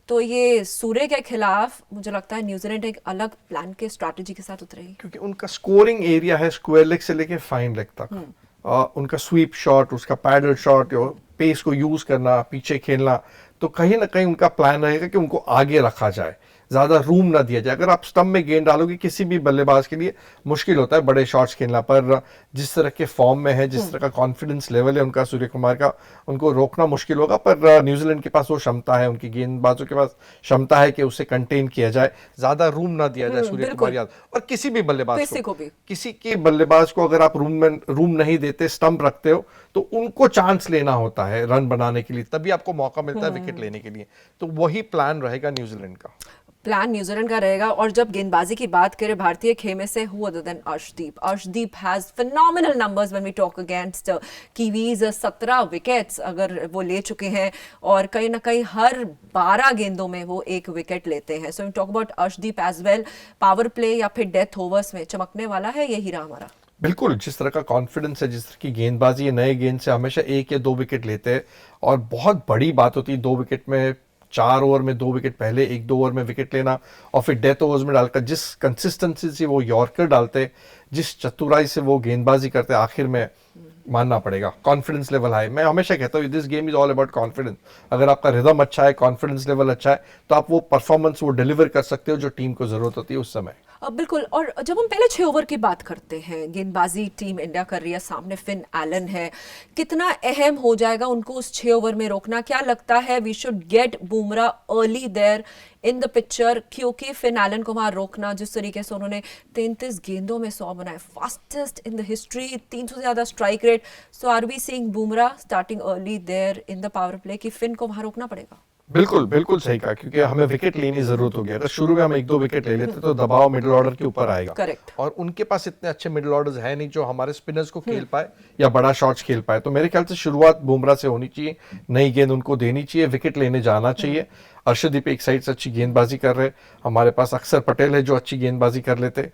तो ये सूर्य के खिलाफ मुझे लगता है न्यूजीलैंड एक अलग प्लान के स्ट्रैटेजी के साथ उतरेगी, क्योंकि उनका स्कोरिंग एरिया है स्क्वायर लेग से लेके फाइन लेग तक. उनका स्वीप शॉट, उसका पैडल शॉट, पेस को यूज करना, पीछे खेलना, तो कहीं ना कहीं उनका प्लान रहेगा कि उनको आगे रखा जाए, ज्यादा रूम ना दिया जाए. अगर आप स्टंप में गेंद डालोगे किसी भी बल्लेबाज के लिए मुश्किल होता है बड़े शॉट्स खेलना. पर जिस तरह के फॉर्म में है, जिस तरह का कॉन्फिडेंस लेवल है उनका, सूर्य कुमार का, उनको रोकना मुश्किल होगा. पर न्यूजीलैंड के पास वो क्षमता है, उनकी गेंदबाजों के पास क्षमता है कि उसे कंटेन किया जाए, ज्यादा रूम ना दिया जाए सूर्य कुमार यादव और किसी भी बल्लेबाज को. किसी के बल्लेबाज को अगर आप रूम नहीं देते, स्टंप रखते हो, तो उनको चांस लेना होता है रन बनाने के लिए, तभी आपको मौका मिलता है विकेट लेने के लिए. तो वही प्लान रहेगा न्यूजीलैंड का. प्लान न्यूजीलैंड का रहेगा. और जब गेंदबाजी की बात करें भारतीय खेमे से, who other than Arshdeep. Arshdeep has phenomenal numbers when we talk against Kiwis. 17 wickets अगर वो ले चुके हैं, और कहीं ना कहीं हर 12 गेंदों में वो 1 विकेट लेते हैं. So we talk about Arshdeep as well. Power play या फिर डेथ ओवर्स में चमकने वाला है ये हीरा हमारा. बिल्कुल, जिस तरह का कॉन्फिडेंस है, जिस तरह की गेंदबाजी है, नए गेंद से हमेशा 1 या 2 विकेट लेते हैं, और बहुत बड़ी बात होती है 2 विकेट में, 4 ओवर में 2 विकेट, पहले 1-2 ओवर में विकेट लेना, और फिर डेथ ओवर्स में डालकर जिस कंसिस्टेंसी से वो यॉर्कर डालते, जिस चतुराई से वो गेंदबाजी करते, आखिर में मानना पड़ेगा कॉन्फिडेंस लेवल हाई. मैं हमेशा कहता हूँ this game is all about confidence. अगर आपका रिदम अच्छा है, कॉन्फिडेंस लेवल अच्छा है, तो आप वो परफॉर्मेंस वो डिलीवर कर सकते हो जो टीम को जरूरत होती है उस समय. बिल्कुल. और जब हम पहले 6 ओवर की बात करते हैं, गेंदबाजी टीम इंडिया कर रही है, सामने फिन एलन है, कितना अहम हो जाएगा उनको उस 6 ओवर में रोकना. क्या लगता है we should get Bumrah early there in the picture, क्योंकि फिन एलन को वहां रोकना, जिस तरीके से उन्होंने 33 गेंदों में 100 बनाए, फास्टेस्ट इन द हिस्ट्री, 300 से ज्यादा strike rate. So are we seeing Bumrah starting early there in the power play, कि फिन को वहां रोकना पड़ेगा? बिल्कुल बिल्कुल सही कहा, क्योंकि हमें विकेट लेने की जरूरत होगी. अगर शुरू में हम 1-2 विकेट ले लेते तो दबाव मिडिल ऑर्डर के ऊपर आएगा. करेक्ट. और उनके पास इतने अच्छे मिडिल ऑर्डर्स है नहीं जो हमारे स्पिनर्स को खेल पाए या बड़ा शॉट्स खेल पाए. तो मेरे ख्याल से शुरुआत बुमराह से होनी चाहिए, नई गेंद उनको देनी चाहिए, विकेट लेने जाना चाहिए. अर्शदीप एक साइड से अच्छी गेंदबाजी कर रहे, हमारे पास अक्षर पटेल है जो अच्छी गेंदबाजी कर लेते.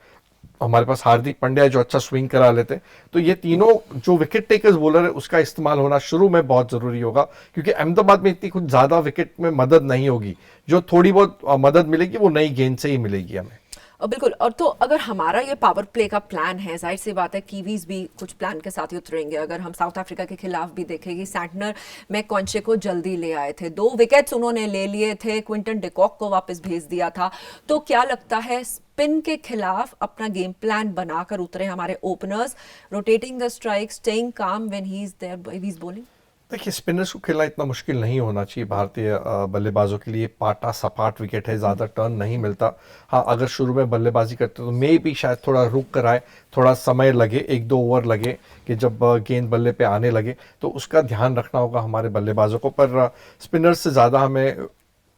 हमारे पास हार्दिक पांड्या जो अच्छा स्विंग करा लेते, तो ये तीनों जो विकेट टेकर्स बॉलर है उसका इस्तेमाल होना शुरू में बहुत जरूरी होगा, क्योंकि अहमदाबाद में इतनी कुछ ज्यादा विकेट में मदद नहीं होगी, जो थोड़ी बहुत मदद मिलेगी वो नई गेंद से ही मिलेगी हमें। बिल्कुल। और तो अगर हमारा ये पावर प्ले का प्लान है, जाहिर सी बात है कीवीज भी कुछ प्लान के साथ ही उतरेंगे। अगर हम साउथ अफ्रीका के खिलाफ भी देखेंगे, सैंटनर मैककॉन्चे को जल्दी ले आए थे, 2 विकेट्स उन्होंने ले लिए थे, क्विंटन डिकॉक को वापस भेज दिया था। तो क्या लगता है स्पिन के खिलाफ अपना गेम प्लान बनाकर उतरे हमारे openers, rotating the strike, staying calm when he is there, he is bowling? देखिए, स्पिनर्स को खेलना इतना मुश्किल नहीं होना चाहिए भारतीय बल्लेबाजों के लिए। पाटा सपाट विकेट है, ज़्यादा टर्न नहीं मिलता। हाँ, अगर शुरू में बल्लेबाजी करते तो मे भी शायद थोड़ा रुक कर आए, थोड़ा समय लगे, 1-2 ओवर लगे कि जब गेंद बल्ले पे आने लगे, तो उसका ध्यान रखना होगा हमारे बल्लेबाजों को। पर स्पिनर्स से ज़्यादा हमें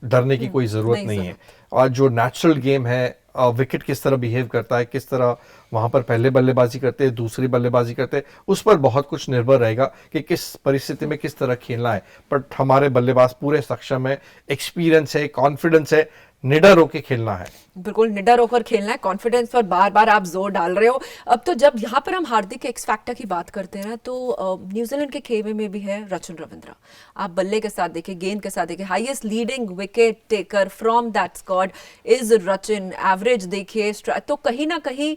डरने की कोई ज़रूरत नहीं है। और जो नेचुरल गेम है, विकेट किस तरह बिहेव करता है, किस तरह वहाँ पर पहले बल्लेबाजी करते हैं, दूसरी बल्लेबाजी करते हैं, उस पर बहुत कुछ निर्भर रहेगा कि किस परिस्थिति में किस तरह खेलना है। बट हमारे बल्लेबाज पूरे सक्षम है, एक्सपीरियंस है, कॉन्फिडेंस है, निडर होकर खेलना है। बिल्कुल निडर होकर खेलना है, कॉन्फिडेंस पर बार बार आप जोर डाल रहे हो। अब तो जब यहाँ पर हम हार्दिक के एक्स फैक्टर की बात करते हैं ना, तो न्यूजीलैंड के खेमे में भी है रचिन रविंद्र। आप बल्ले के साथ देखिए, गेंद के साथ देखिए, highest leading wicket taker from that squad is Rachin. Average देखिए, तो कहीं ना कहीं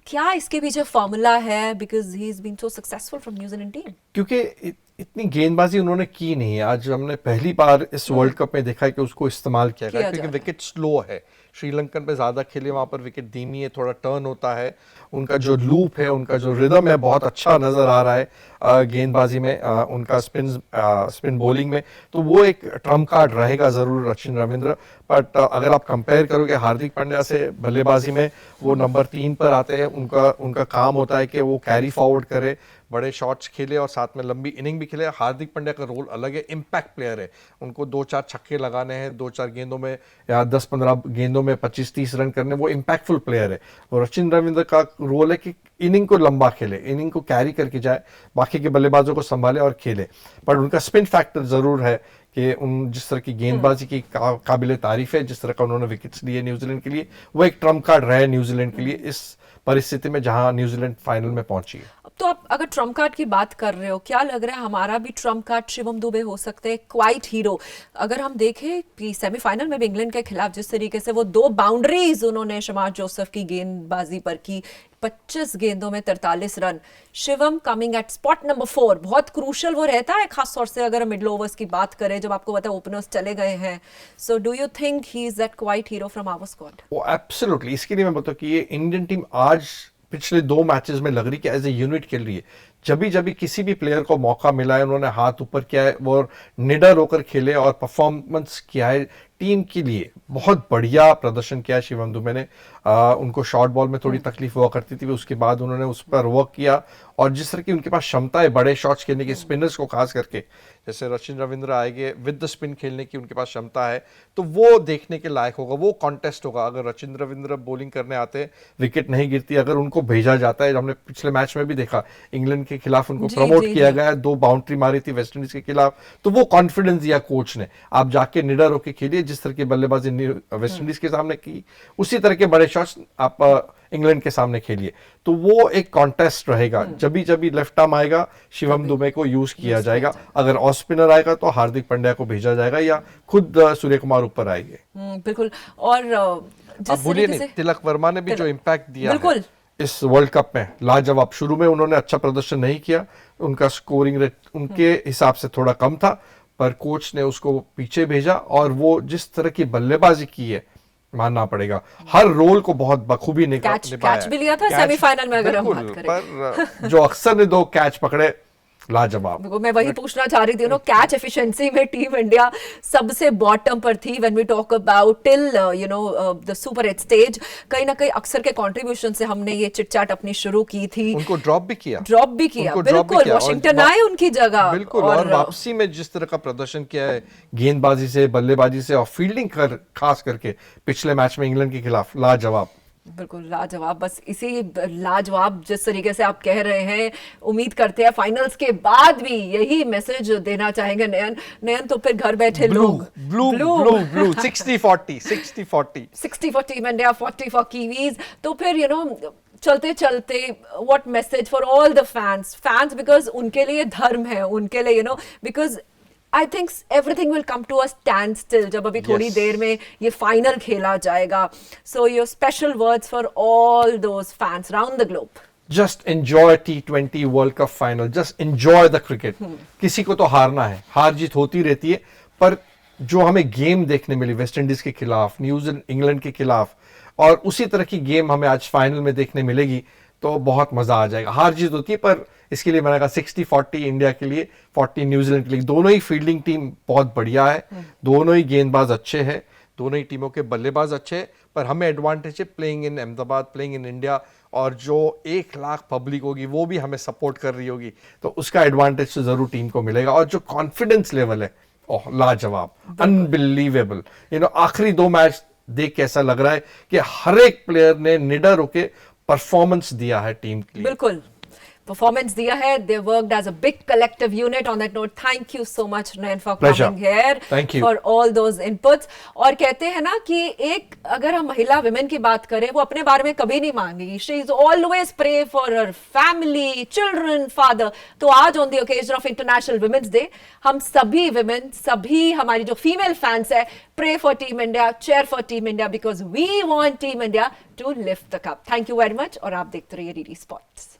क्या इसके पीछे फॉर्मूला है, because he is been so successful from New Zealand team? क्योंकि इतनी गेंदबाजी उन्होंने की नहीं है। आज हमने पहली बार इस वर्ल्ड कप में देखा है कि उसको इस्तेमाल किया गया, क्योंकि विकेट स्लो है। श्रीलंकन पे ज़्यादा खेले, वहाँ पर विकेट धीमी है, थोड़ा टर्न होता है। उनका जो लूप है, उनका जो रिदम है, बहुत अच्छा नज़र आ रहा है गेंदबाजी में, उनका स्पिन बॉलिंग में। तो वो एक ट्रम्प कार्ड रहेगा ज़रूर रचिन रविंद्र। बट अगर आप कंपेयर करोगे हार्दिक पांड्या से बल्लेबाजी में, वो नंबर 3 पर आते हैं। उनका काम होता है कि वो कैरी फॉरवर्ड करे, बड़े शॉट्स खेले और साथ में लंबी इनिंग भी खेले। हार्दिक पांड्या का रोल अलग है, इम्पैक्ट प्लेयर है। उनको 2-4 छक्के लगाने हैं, 2-4 गेंदों में या 10-15 गेंदों में 25-30 रन करने, वो इम्पैक्टफुल प्लेयर है। और रचिन रविंद्र का रोल है कि इनिंग को लंबा खेले, इनिंग को कैरी करके जाए, बाकी के बल्लेबाजों को संभाले और खेले। पर उनका स्पिन फैक्टर जरूर है कि उन जिस तरह की गेंदबाजी की काबिले तारीफ है, जिस तरह का उन्होंने विकेट्स लिए न्यूजीलैंड के लिए, वो एक ट्रम्प कार्ड रहे न्यूजीलैंड के लिए इस परिस्थिति में जहां न्यूजीलैंड फाइनल में पहुंची है। तो आप अगर ट्रम्प कार्ड की बात कर रहे हो, क्या लग रहा है हमारा भी ट्रम्प कार्ड शिवम दुबे हो सकते हैं, क्वाइट हीरो? अगर हम देखें कि सेमीफाइनल में भी इंग्लैंड के खिलाफ जिस तरीके से वो 2 बाउंड्रीज उन्होंने शमार जोसेफ की गेंदबाजी पर की, 25 गेंदों में 43 run. Shivam coming at spot number 4, बहुत क्रूशल वो रहता है, खास तौर से अगर मिडल ओवर्स की बात करें, जब आपको पता है ओपनर्स चले गए हैं। So do you think he is that quite hero from our squad? वो एब्सोल्युटली। इसके लिए मैं बताऊं कि ये इंडियन टीम आज पिछले 2 मैचेस में लग रही कि एज ए यूनिट खेल रही है। जब भी किसी भी प्लेयर को मौका मिला है, उन्होंने हाथ ऊपर किया है, वो निडर होकर खेले और परफॉर्मेंस किया है। टीम के लिए बहुत बढ़िया प्रदर्शन किया शिवम दुबे ने। उनको शॉर्ट बॉल में थोड़ी तकलीफ हुआ करती थी, उसके बाद उन्होंने उस पर वर्क किया। और जिस तरह की उनके पास क्षमता है बड़े शॉट्स खेलने की, स्पिनर्स को खास करके, जैसे रचिन रविंद्र आएंगे विद द स्पिन खेलने की उनके पास क्षमता है, तो वो देखने के लायक होगा, वो कॉन्टेस्ट होगा। अगर रचिन रविंद्र बॉलिंग करने आते हैं, विकेट नहीं गिरती, अगर उनको भेजा जाता है, हमने पिछले मैच में भी देखा इंग्लैंड के खिलाफ उनको प्रमोट किया गया, 2 बाउंड्री मारी थी वेस्ट इंडीज के खिलाफ, तो वो कॉन्फिडेंस दिया कोच ने, आप जाके निडर होकर खेलिए। जिस तरह की बल्लेबाजी वेस्ट इंडीज के सामने की, उसी तरह के बड़े शॉट्स आप इंग्लैंड के सामने खेलिए। तो वो एक कॉन्टेस्ट रहेगा। जब भी लेफ्ट आर्म आएगा, शिवम दुबे को यूज किया जाएगा। अगर ऑफ स्पिनर आएगा तो हार्दिक पांड्या को भेजा जाएगा या खुद सूर्य कुमार ऊपर आएंगे। बिल्कुल। और आप भूलिए नहीं, तिलक वर्मा ने भी जो इम्पैक्ट दिया है इस वर्ल्ड कप में, लाजवाब। शुरू में उन्होंने अच्छा प्रदर्शन नहीं किया, उनका स्कोरिंग रेट उनके हिसाब से थोड़ा कम था, पर कोच ने उसको पीछे भेजा और वो जिस तरह की बल्लेबाजी की है, मानना पड़ेगा। हर रोल को बहुत बखूबी निभाया। कैच भी लिया था सेमीफाइनल में, अगर हम बात करें। पर जो अक्सर ने 2 कैच पकड़े, लाजवाब। मैं वही पूछना चाह रही थी, कैच एफिशिएंसी में टीम इंडिया सबसे बॉटम पर थी when we talk about till the super 8 stage. कहीं ना कहीं अक्सर के कंट्रीब्यूशन से हमने ये चिटचाट अपनी शुरू की थी। उनको ड्रॉप भी किया, बिल्कुल। वॉशिंगटन आए उनकी जगह, बिल्कुल। और वापसी में जिस तरह का प्रदर्शन किया है गेंदबाजी से, बल्लेबाजी से और फील्डिंग कर, खास करके पिछले मैच में इंग्लैंड के खिलाफ, लाजवाब। बिल्कुल लाजवाब। बस इसी लाजवाब जिस तरीके से आप कह रहे हैं, उम्मीद करते हैं फाइनल्स के बाद भी यही मैसेज देना चाहेंगे नयन। तो फिर घर बैठे लोग ब्लू 60-40 60-40 इंडिया, 40 फॉर कीवीज। तो फिर चलते चलते what message for all the fans because उनके लिए धर्म है, उनके लिए because I think everything will come to a standstill जब अभी थोड़ी देर में ये फाइनल खेला जाएगा. So your special words for all those fans round the globe. Just enjoy T20 World Cup final. Just enjoy the cricket. किसी को तो हारना है, हार जीत होती रहती है, पर जो हमें गेम देखने मिली वेस्ट इंडीज के खिलाफ, न्यूजीलैंड इंग्लैंड के खिलाफ, और उसी तरह की गेम हमें आज फाइनल में देखने मिलेगी तो बहुत मजा आ जाएगा. हार जीत होती है पर इसके लिए मैंने कहा 60-40 इंडिया के लिए, 40 न्यूजीलैंड के लिए. दोनों ही फील्डिंग टीम बहुत बढ़िया है, दोनों ही गेंदबाज अच्छे हैं, दोनों ही टीमों के बल्लेबाज अच्छे हैं, पर हमें एडवांटेज है playing in Ahmedabad, playing in India, और जो 1 लाख पब्लिक होगी वो भी हमें सपोर्ट कर रही होगी, तो उसका एडवांटेज तो जरूर टीम को मिलेगा. और जो कॉन्फिडेंस लेवल है, ओह लाजवाब, अनबिलीवेबल. आखिरी 2 मैच देख के ऐसा लग रहा है कि हर एक प्लेयर ने निडर होके परफॉर्मेंस दिया है टीम के लिए. बिल्कुल परफॉर्मेंस दिया है. They worked as a big collective unit. On that note, thank you so much Nayan for coming here, for all those inputs. और कहते हैं ना कि एक अगर हम महिला विमेन की बात करें, वो अपने बारे में कभी नहीं मांगेगी. She is always pray for her family, children, father. तो आज on the occasion of international women's day, हम सभी विमेन, सभी हमारी जो फीमेल फैंस है, pray for team India, cheer for team India, because we want team India to lift the cup. Thank you very much. और आप देखते रहिए डीडी स्पोर्ट्स.